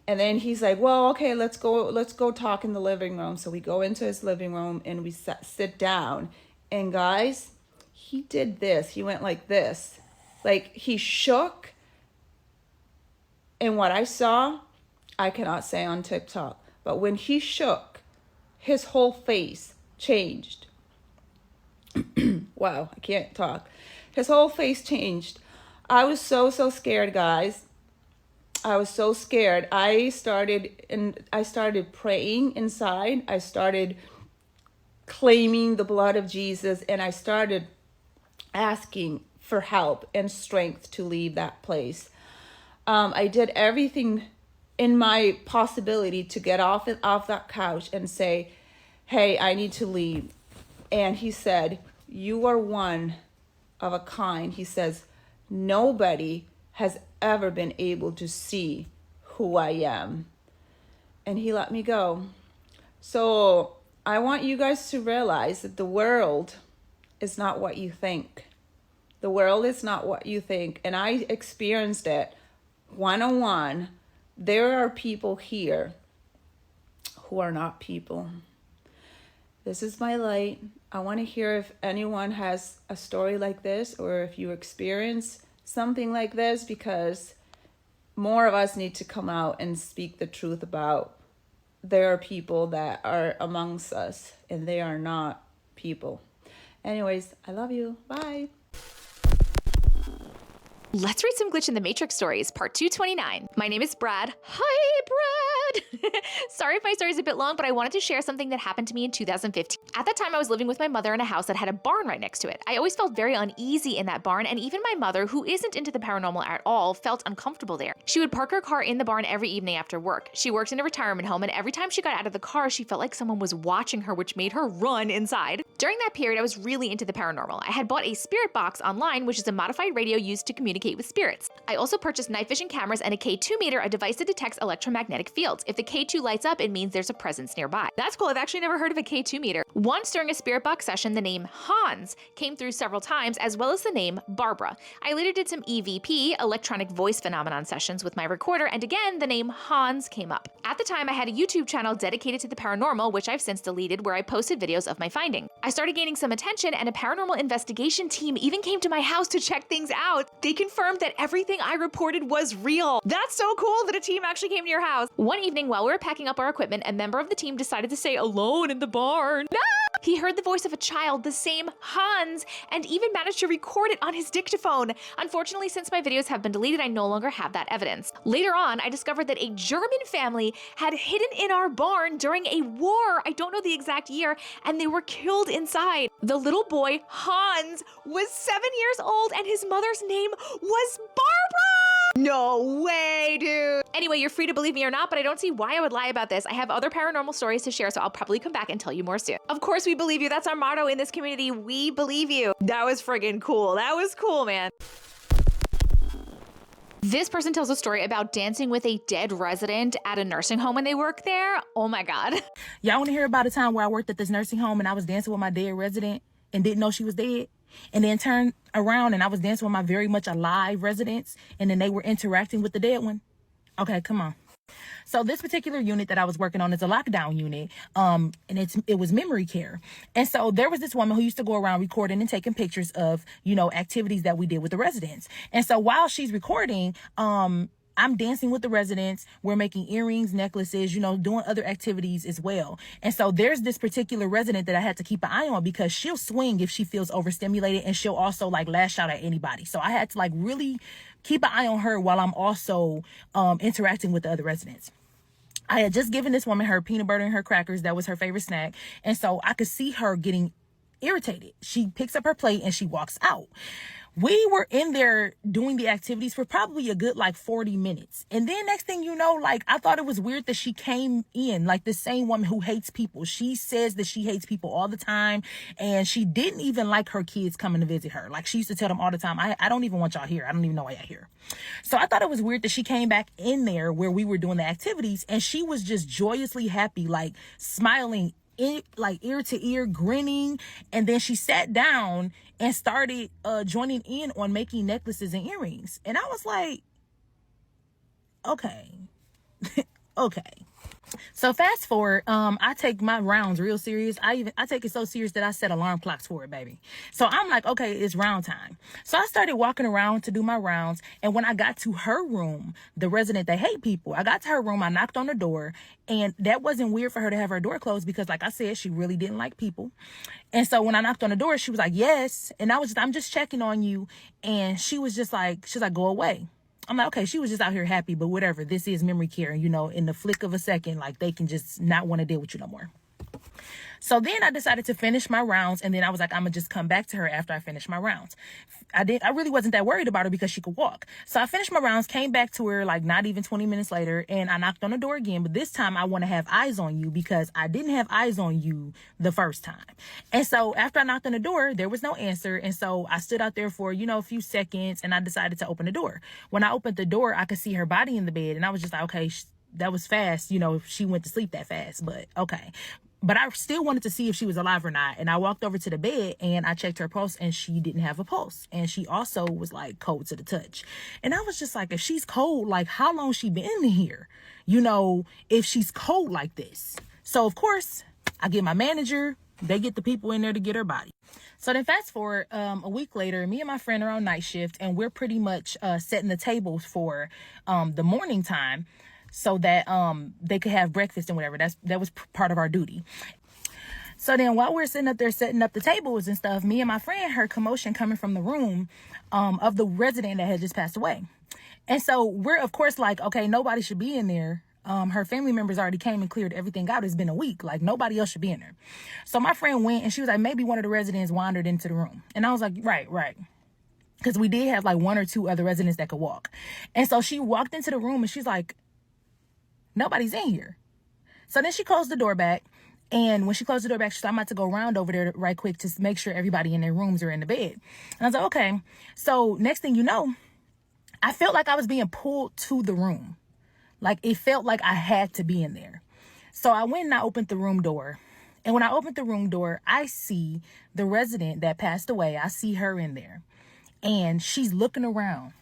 Speaker 15: And then he's like, well, okay, let's go talk in the living room. So we go into his living room and we sit down. And guys, he did this. He went like this. Like he shook. And what I saw, I cannot say on TikTok. But when he shook, his whole face changed. Wow, I can't talk. His whole face changed. I was so scared, guys. I was so scared. I started praying inside. I started claiming the blood of Jesus, and I started asking for help and strength to leave that place. I did everything in my possibility to get off that couch and say, hey, I need to leave. And he said, you are one of a kind. He says, nobody has ever been able to see who I am. And he let me go. So I want you guys to realize that the world is not what you think. The world is not what you think. And I experienced it one-on-one. There are people here who are not people. This is my light. I want to hear if anyone has a story like this, or if you experience something like this, because more of us need to come out and speak the truth about there are people that are amongst us and they are not people. Anyways, I love you. Bye.
Speaker 1: Let's read some Glitch in the Matrix stories, part 229. My name is Brad. Hi, Brad! Sorry if my story is a bit long, but I wanted to share something that happened to me in 2015. At that time, I was living with my mother in a house that had a barn right next to it. I always felt very uneasy in that barn, and even my mother, who isn't into the paranormal at all, felt uncomfortable there. She would park her car in the barn every evening after work. She worked in a retirement home, and every time she got out of the car, she felt like someone was watching her, which made her run inside. During that period, I was really into the paranormal. I had bought a spirit box online, which is a modified radio used to communicate with spirits. I also purchased night vision cameras and a K2 meter, a device that detects electromagnetic fields. field. If the K2 lights up, it means there's a presence nearby. That's cool. I've actually never heard of a K2 meter. Once during a spirit box session, the name Hans came through several times, as well as the name Barbara. I later did some EVP, electronic voice phenomenon sessions with my recorder, and again, the name Hans came up. At the time, I had a YouTube channel dedicated to the paranormal, which I've since deleted, where I posted videos of my finding. I started gaining some attention, and a paranormal investigation team even came to my house to check things out. They confirmed that everything I reported was real. That's so cool that a team actually came to your house. One evening, while we were packing up our equipment, a member of the team decided to stay alone in the barn. No! He heard the voice of a child, the same Hans, and even managed to record it on his dictaphone. Unfortunately, since my videos have been deleted, I no longer have that evidence. Later on, I discovered that a German family had hidden in our barn during a war. I don't know the exact year, and they were killed inside. The little boy, Hans, was 7 years old, and his mother's name was Barbara! No way, dude. Anyway, you're free to believe me or not, but I don't see why I would lie about this. I have other paranormal stories to share, so I'll probably come back and tell you more soon. Of course we believe you. That's our motto in this community. We believe you. That was friggin' cool. That was cool, man. This person tells a story about dancing with a dead resident at a nursing home when they work there. Oh my God.
Speaker 16: Y'all want to hear about a time where I worked at this nursing home and I was dancing with my dead resident and didn't know she was dead? And then turned around and I was dancing with my very much alive residents, and then they were interacting with the dead one? Okay, come on. So this particular unit that I was working on is a lockdown unit, and it was memory care. And so there was this woman who used to go around recording and taking pictures of, you know, activities that we did with the residents. And so while she's recording, I'm dancing with the residents. We're making earrings, necklaces, you know, doing other activities as well. And so there's this particular resident that I had to keep an eye on because she'll swing if she feels overstimulated, and she'll also like lash out at anybody. So I had to like really keep an eye on her while I'm also interacting with the other residents. I had just given this woman her peanut butter and her crackers. That was her favorite snack. And so I could see her getting irritated. She picks up her plate and she walks out. We were in there doing the activities for probably a good like 40 minutes. And then next thing you know, like I thought it was weird that she came in, like the same woman who hates people. She says that she hates people all the time. And she didn't even like her kids coming to visit her. Like she used to tell them all the time, I don't even want y'all here. I don't even know why y'all here. So I thought it was weird that she came back in there where we were doing the activities, and she was just joyously happy, like smiling, like ear to ear, grinning. And then she sat down and started joining in on making necklaces and earrings. And I was like, okay. Okay. So fast forward, I take my rounds real serious. I take it so serious that I set alarm clocks for it, baby. So I'm like, okay, it's round time. So I started walking around to do my rounds. And when I got to her room, the resident that hate people, I got to her room, I knocked on the door, and that wasn't weird for her to have her door closed because like I said, she really didn't like people. And so when I knocked on the door, she was like, yes. And I'm just checking on you. And she's like, go away. I'm like, okay, she was just out here happy, but whatever. This is memory care. You know, in the flick of a second, like they can just not want to deal with you no more. So then I decided to finish my rounds, and then I was like, I'm gonna just come back to her after I finish my rounds. I really wasn't that worried about her because she could walk. So I finished my rounds, came back to her like not even 20 minutes later, and I knocked on the door again. But this time I want to have eyes on you because I didn't have eyes on you the first time. And so after I knocked on the door, there was no answer. And so I stood out there for, you know, a few seconds, and I decided to open the door. When I opened the door, I could see her body in the bed, and I was just like, okay, that was fast. You know, she went to sleep that fast, but okay. But I still wanted to see if she was alive or not. And I walked over to the bed and I checked her pulse, and she didn't have a pulse. And she also was like cold to the touch. And I was just like, if she's cold, like how long she been in here? You know, if she's cold like this. So of course I get my manager, they get the people in there to get her body. So then fast forward a week later, me and my friend are on night shift, and we're pretty much setting the tables for the morning time, so that they could have breakfast and whatever. That was part of our duty. So then while we're sitting up there setting up the tables and stuff, me and my friend heard commotion coming from the room of the resident that had just passed away. And so we're, of course, like, okay, nobody should be in there. Her family members already came and cleared everything out. It's been a week. Like, nobody else should be in there. So my friend went, and she was like, maybe one of the residents wandered into the room. And I was like, right. Because we did have like one or two other residents that could walk. And so she walked into the room, and she's like, nobody's in here. So then she closed the door back. And when she closed the door back, she said, I'm about to go around over there right quick to make sure everybody in their rooms are in the bed. And I was like, okay. So next thing you know, I felt like I was being pulled to the room. Like, it felt like I had to be in there. So I went and I opened the room door. And when I opened the room door, I see the resident that passed away. I see her in there. And she's looking around.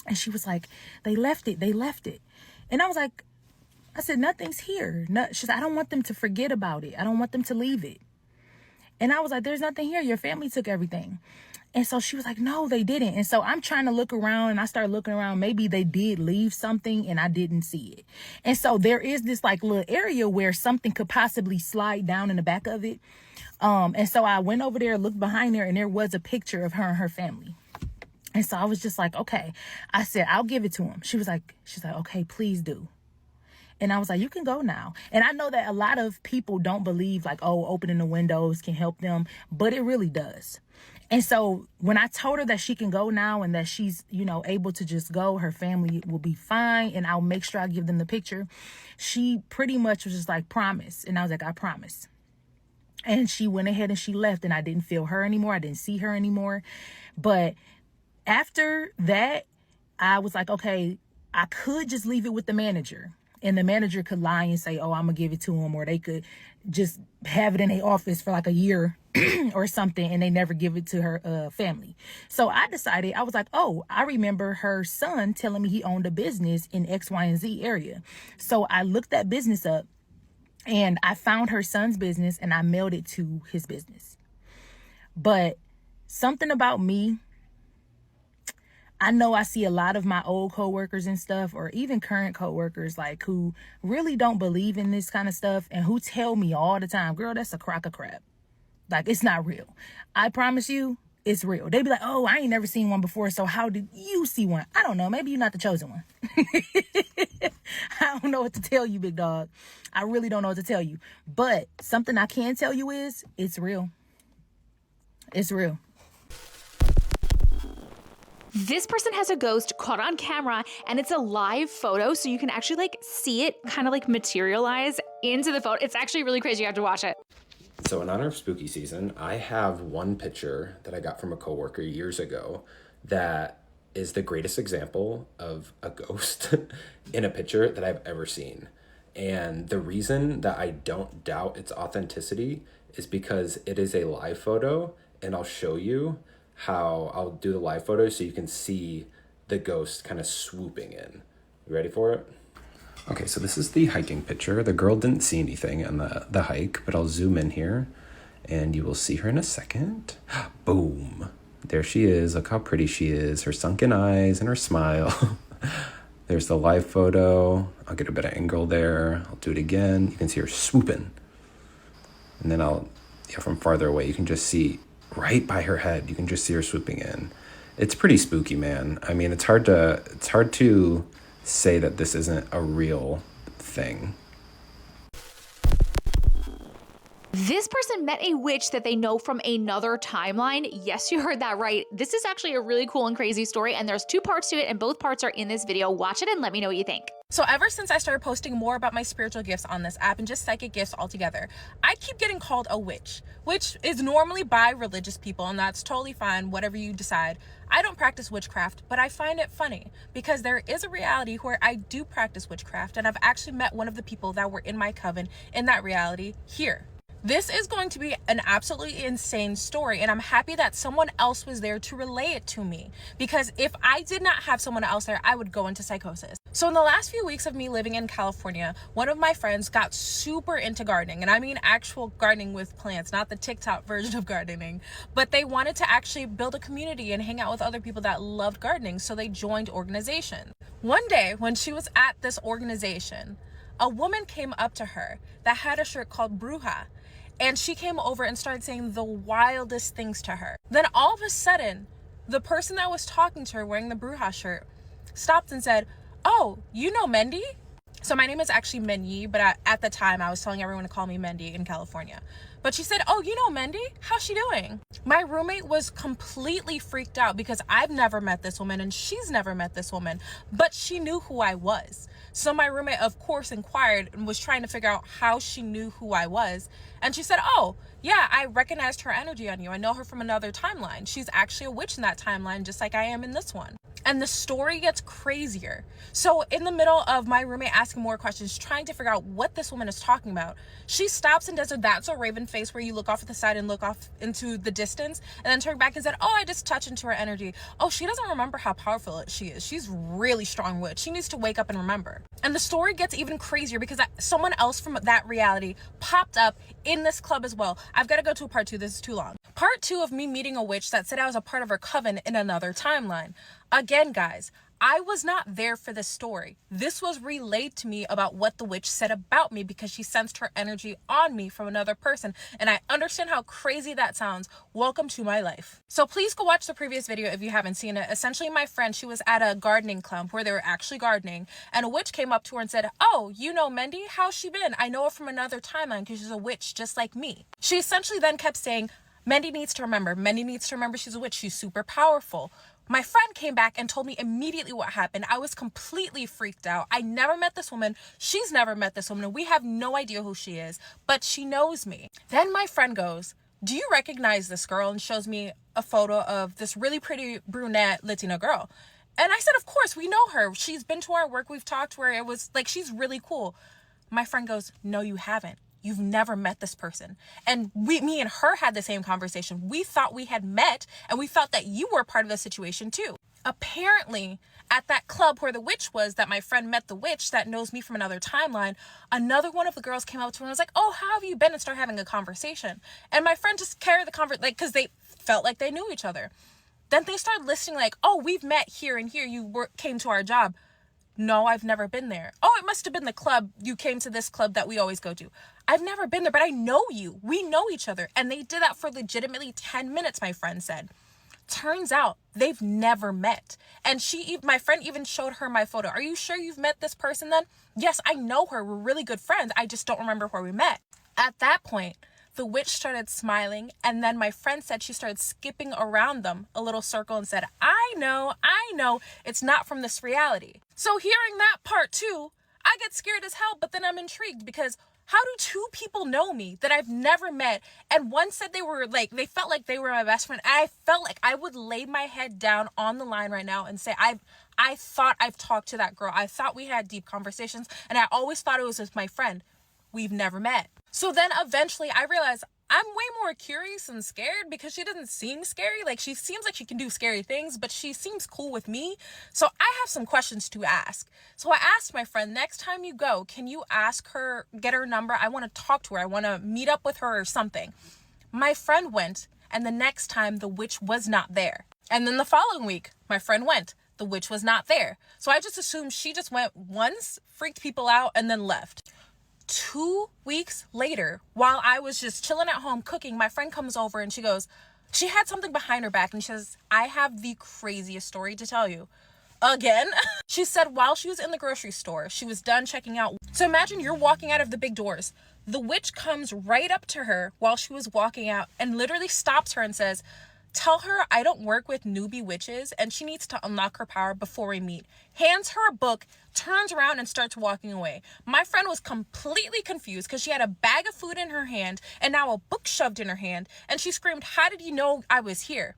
Speaker 16: And she was like, they left it. They left it. And I was like, I said, nothing's here. No, she said, I don't want them to forget about it. I don't want them to leave it. And I was like, there's nothing here. Your family took everything. And so she was like, no, they didn't. And so I'm trying to look around, and I started looking around. Maybe they did leave something and I didn't see it. And so there is this like little area where something could possibly slide down in the back of it. And so I went over there, looked behind her, and there was a picture of her and her family. And so I was just like, okay. I said, I'll give it to him. She's like, okay, please do. And I was like, you can go now. And I know that a lot of people don't believe like, oh, opening the windows can help them, but it really does. And so when I told her that she can go now and that she's, you know, able to just go, her family will be fine, and I'll make sure I give them the picture, she pretty much was just like, promise. And I was like, I promise. And she went ahead and she left, and I didn't feel her anymore. I didn't see her anymore. But after that, I was like, okay, I could just leave it with the manager. And the manager could lie and say, oh, I'm going to give it to him. Or they could just have it in their office for like a year or something, and they never give it to her family. So I decided, I was like, oh, I remember her son telling me he owned a business in X, Y, and Z area. So I looked that business up, and I found her son's business, and I mailed it to his business. But something about me, I know I see a lot of my old coworkers and stuff, or even current coworkers, like, who really don't believe in this kind of stuff and who tell me all the time, girl, that's a crock of crap. Like, it's not real. I promise you, it's real. They be like, oh, I ain't never seen one before, so how did you see one? I don't know. Maybe you're not the chosen one. I don't know what to tell you, big dog. I really don't know what to tell you. But something I can tell you is, it's real. It's real.
Speaker 1: This person has a ghost caught on camera, and it's a live photo, so you can actually like see it kind of like materialize into the photo. It's actually really crazy. You have to watch it.
Speaker 17: So in honor of spooky season, I have one picture that I got from a coworker years ago that is the greatest example of a ghost in a picture that I've ever seen. And the reason that I don't doubt its authenticity is because it is a live photo, and I'll show you how I'll do the live photo so you can see the ghost kind of swooping in. You ready for it? Okay, so this is the hiking picture. The girl didn't see anything on the hike, but I'll zoom in here and you will see her in a second. Boom. There she is. Look how pretty she is. Her sunken eyes and her smile. There's the live photo. I'll get a bit of angle there. I'll do it again. You can see her swooping. And then from farther away, you can just see right by her head. You can just see her swooping in. It's pretty spooky, man. I mean, it's hard to say that this isn't a real thing.
Speaker 1: This person met a witch that they know from another timeline. Yes, you heard that right. This is actually a really cool and crazy story, and there's 2 parts to it, and both parts are in this video. Watch it and let me know what you think.
Speaker 18: So ever since I started posting more about my spiritual gifts on this app and just psychic gifts altogether, I keep getting called a witch, which is normally by religious people, and that's totally fine, whatever you decide. I don't practice witchcraft, but I find it funny because there is a reality where I do practice witchcraft, and I've actually met one of the people that were in my coven in that reality here. This is going to be an absolutely insane story, and I'm happy that someone else was there to relay it to me, because if I did not have someone else there, I would go into psychosis. So in the last few weeks of me living in California, one of my friends got super into gardening, and I mean actual gardening with plants, not the TikTok version of gardening, but they wanted to actually build a community and hang out with other people that loved gardening, so they joined organizations. One day when she was at this organization, a woman came up to her that had a shirt called Bruja, and she came over and started saying the wildest things to her. Then all of a sudden, the person that was talking to her wearing the Bruja shirt stopped and said, oh, you know Mendy? So my name is actually Menyi, but at the time I was telling everyone to call me Mendy in California. But she said, oh, you know Mendy? How's she doing? My roommate was completely freaked out because I've never met this woman and she's never met this woman, but she knew who I was. So my roommate, of course, inquired and was trying to figure out how she knew who I was. And she said, oh, yeah, I recognized her energy on you. I know her from another timeline. She's actually a witch in that timeline, just like I am in this one. And the story gets crazier. So in the middle of my roommate asking more questions, trying to figure out what this woman is talking about, she stops and does her "that's a Raven" face, where you look off at the side and look off into the distance, and then turn back and said, "Oh, I just touch into her energy. Oh, she doesn't remember how powerful she is. She's really strong witch. She needs to wake up and remember." And the story gets even crazier because someone else from that reality popped up in this club as well. I've got to go to a part 2. This is too long. Part 2 of me meeting a witch that said I was a part of her coven in another timeline. Again, guys, I was not there for this story. This was relayed to me about what the witch said about me because she sensed her energy on me from another person. And I understand how crazy that sounds. Welcome to my life. So please go watch the previous video if you haven't seen it. Essentially, my friend, she was at a gardening club where they were actually gardening, and a witch came up to her and said, "Oh, you know Mendy? How's she been? I know her from another timeline because she's a witch just like me." She essentially then kept saying, "Mendy needs to remember. Mendy needs to remember she's a witch. She's super powerful." My friend came back and told me immediately what happened. I was completely freaked out. I never met this woman. She's never met this woman. We have no idea who she is, but she knows me. Then my friend goes, "Do you recognize this girl?" and shows me a photo of this really pretty brunette Latina girl. And I said, "Of course, we know her. She's been to our work. We've talked to her. It was like, she's really cool." My friend goes, "No, you haven't. You've never met this person." And me and her had the same conversation. We thought we had met, and we thought that you were part of the situation too. Apparently, at that club where the witch was, that my friend met the witch that knows me from another timeline, another one of the girls came up to her and was like, "Oh, how have you been?" and started having a conversation. And my friend just carried the conversation, like, because they felt like they knew each other. Then they started listing like, "Oh, we've met here and here. You came to our job." "No, I've never been there." "Oh, it must have been the club. You came to this club that we always go to." "I've never been there, but I know you. We know each other." And they did that for legitimately 10 minutes, my friend said. Turns out they've never met. And my friend even showed her my photo. "Are you sure you've met this person then?" "Yes, I know her. We're really good friends. I just don't remember where we met." At that point, the witch started smiling, and then my friend said she started skipping around them a little circle and said, I know, it's not from this reality." So hearing that part 2, I get scared as hell, but then I'm intrigued because how do 2 people know me that I've never met? And one said they felt like they were my best friend. And I felt like I would lay my head down on the line right now and say, I thought I've talked to that girl. I thought we had deep conversations, and I always thought it was with my friend. We've never met. So then eventually I realized I'm way more curious and scared because she doesn't seem scary. Like, she seems like she can do scary things, but she seems cool with me. So I have some questions to ask. So I asked my friend, "Next time you go, can you ask her, get her number? I want to talk to her. I want to meet up with her or something." My friend went, and the next time the witch was not there. And then the following week, my friend went. The witch was not there. So I just assumed she just went once, freaked people out, and then left. 2 weeks later, while I was just chilling at home cooking, my friend comes over and she goes, she had something behind her back, and she says, "I have the craziest story to tell you." Again? She said while she was in the grocery store, she was done checking out. So imagine you're walking out of the big doors. The witch comes right up to her while she was walking out and literally stops her and says, "Tell her I don't work with newbie witches and she needs to unlock her power before we meet." Hands her a book, turns around and starts walking away. My friend was completely confused because she had a bag of food in her hand and now a book shoved in her hand, and she screamed, "How did you know I was here?"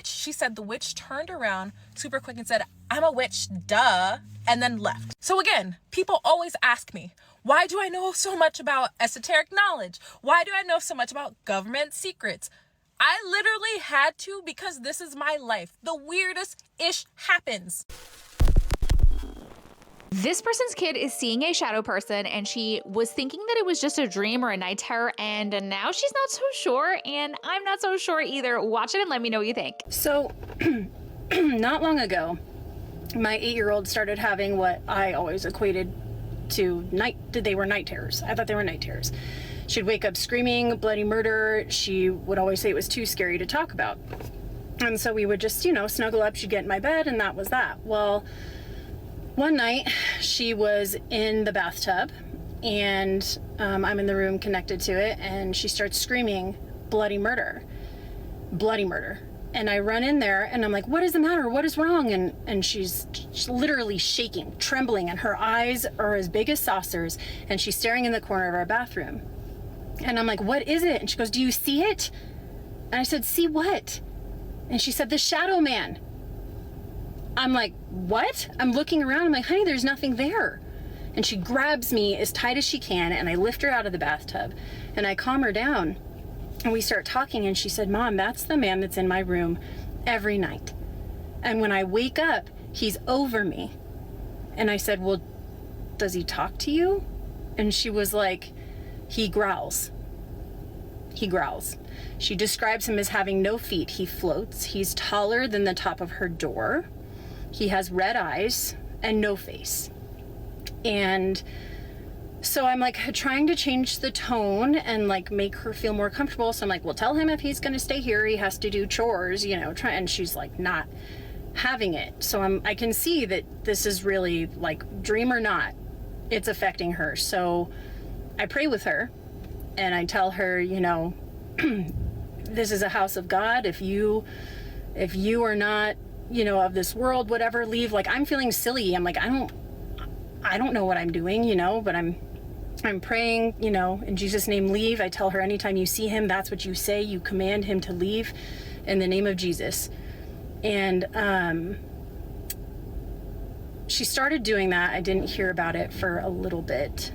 Speaker 18: She said the witch turned around super quick and said, "I'm a witch, duh," and then left. So again, people always ask me, why do I know so much about esoteric knowledge? Why do I know so much about government secrets? I literally had to because this is my life. The weirdest ish happens.
Speaker 1: This person's kid is seeing a shadow person, and she was thinking that it was just a dream or a night terror, and now she's not so sure, and I'm not so sure either. Watch it and let me know what you think.
Speaker 19: So, not long ago, my 8-year-old started having what I always equated to they were night terrors. I thought they were night terrors. She'd wake up screaming, bloody murder. She would always say it was too scary to talk about. And so we would just, snuggle up. She'd get in my bed, and that was that. Well, one night she was in the bathtub, and I'm in the room connected to it, and she starts screaming, "Bloody murder, bloody murder." And I run in there, and I'm like, "What is the matter? What is wrong?" And she's literally shaking, trembling, and her eyes are as big as saucers, and she's staring in the corner of our bathroom. And I'm like, "What is it?" And she goes, "Do you see it?" And I said, "See what?" And she said, "The shadow man." I'm like, what? I'm looking around. I'm like, honey, there's nothing there. And she grabs me as tight as she can, and I lift her out of the bathtub, and I calm her down. And we start talking, and she said, Mom, that's the man that's in my room every night. And when I wake up, he's over me. And I said, well, does he talk to you? And she was like, he growls. He growls. She describes him as having no feet. He floats. He's taller than the top of her door. He has red eyes and no face. And so I'm like trying to change the tone and like make her feel more comfortable. So I'm like, well, tell him if he's going to stay here, he has to do chores, you know, and she's like not having it. So I can see that this is really, like, dream or not, it's affecting her. So I pray with her and I tell her, you know, this is a house of God. If you are not, you know, of this world, whatever, leave. Like, I'm feeling silly. I'm like, I don't know what I'm doing, you know, but I'm praying, you know, in Jesus' name, leave. I tell her anytime you see him, that's what you say. You command him to leave in the name of Jesus. And she started doing that. I didn't hear about it for a little bit.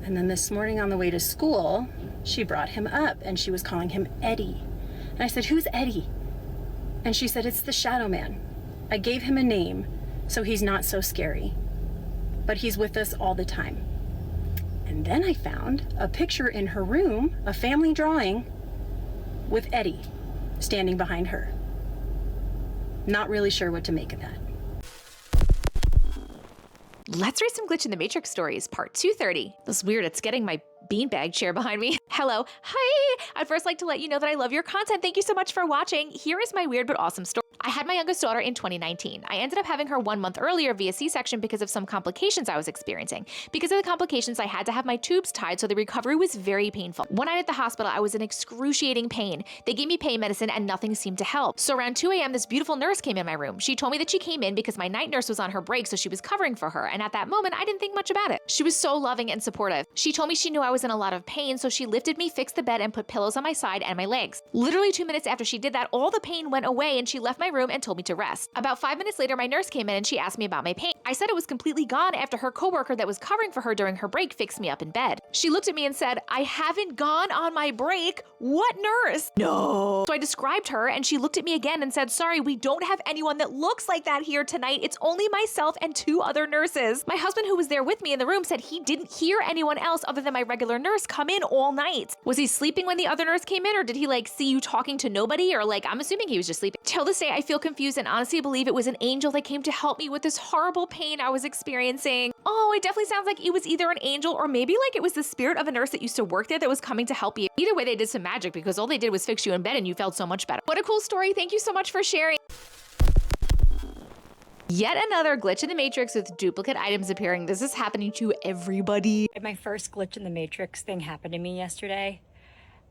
Speaker 19: And then this morning on the way to school, she brought him up and she was calling him Eddie. And I said, who's Eddie? And she said, it's the shadow man. I gave him a name so he's not so scary. But he's with us all the time. And then I found a picture in her room, a family drawing with Eddie standing behind her. Not really sure what to make of that.
Speaker 1: Let's read some Glitch in the Matrix stories, part 230. This is weird, it's getting my beanbag chair behind me. Hello, hi! I'd first like to let you know that I love your content. Thank you so much for watching. Here is my weird but awesome story. I had my youngest daughter in 2019. I ended up having her 1 month earlier via C-section because of some complications I was experiencing. Because of the complications, I had to have my tubes tied, so the recovery was very painful. One night at the hospital, I was in excruciating pain. They gave me pain medicine and nothing seemed to help. So around 2 a.m., this beautiful nurse came in my room. She told me that she came in because my night nurse was on her break, so she was covering for her. And at that moment, I didn't think much about it. She was so loving and supportive. She told me she knew I was in a lot of pain, so she lifted me, fixed the bed, and put pillows on my side and my legs. Literally 2 minutes after she did that, all the pain went away and she left my room and told me to rest. About 5 minutes later, my nurse came in and she asked me about my pain. I said it was completely gone after her coworker that was covering for her during her break fixed me up in bed. She looked at me and said, I haven't gone on my break. What nurse? No. So I described her and she looked at me again and said, sorry, we don't have anyone that looks like that here tonight. It's only myself and 2 other nurses. My husband, who was there with me in the room, said he didn't hear anyone else other than my regular nurse come in all night. Was he sleeping when the other nurse came in, or did he like see you talking to nobody? Or like, I'm assuming he was just sleeping. Till this day, I feel confused and honestly believe it was an angel that came to help me with this horrible pain I was experiencing. Oh, it definitely sounds like it was either an angel or maybe like it was the spirit of a nurse that used to work there that was coming to help you. Either way, they did some magic because all they did was fix you in bed and you felt so much better. What a cool story. Thank you so much for sharing. Yet another glitch in the Matrix with duplicate items appearing. This is happening to everybody.
Speaker 20: My first glitch in the Matrix thing happened to me yesterday.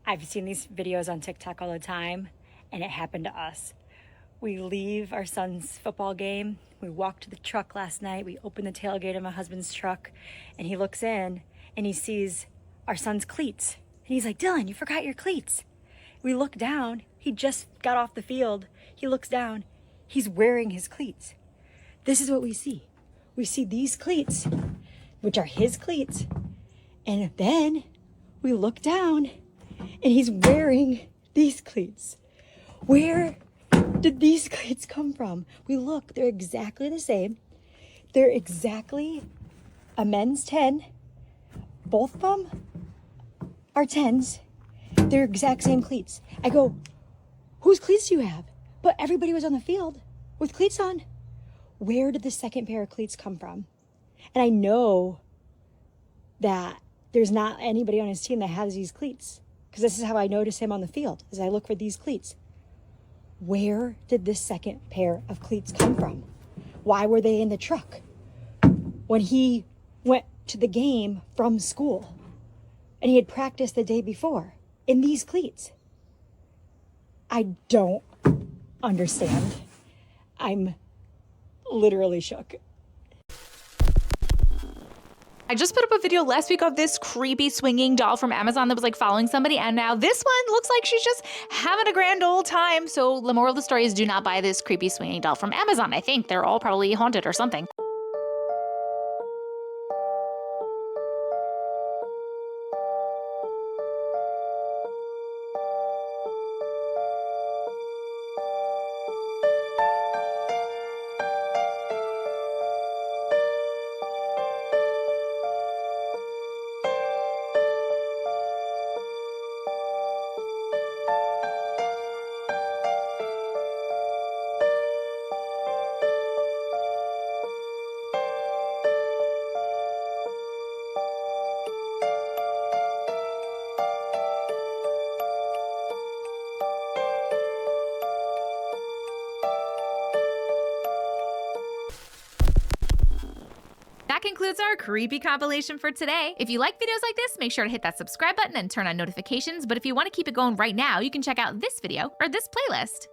Speaker 20: I've seen these videos on TikTok all the time, and it happened to us. We leave our son's football game. We walked to the truck last night. We opened the tailgate of my husband's truck, and he looks in, and he sees our son's cleats. And he's like, Dylan, you forgot your cleats. We look down. He just got off the field. He looks down. He's wearing his cleats. This is what we see. We see these cleats, which are his cleats. And then we look down and he's wearing these cleats. Where did these cleats come from? We look, they're exactly the same. They're exactly a men's 10. Both of them are 10s. They're exact same cleats. I go, whose cleats do you have? But everybody was on the field with cleats on. Where did the second pair of cleats come from? And I know that there's not anybody on his team that has these cleats, because this is how I notice him on the field, as I look for these cleats. Where did this second pair of cleats come from? Why were they in the truck when he went to the game from school and he had practiced the day before in these cleats? I don't understand. I'm literally shook.
Speaker 1: I just put up a video last week of this creepy swinging doll from Amazon that was like following somebody, and now this one looks like she's just having a grand old time. So the moral of the story is do not buy this creepy swinging doll from Amazon. I think they're all probably haunted or something. That concludes our creepy compilation for today. If you like videos like this, make sure to hit that subscribe button and turn on notifications. But if you want to keep it going right now, you can check out this video or this playlist.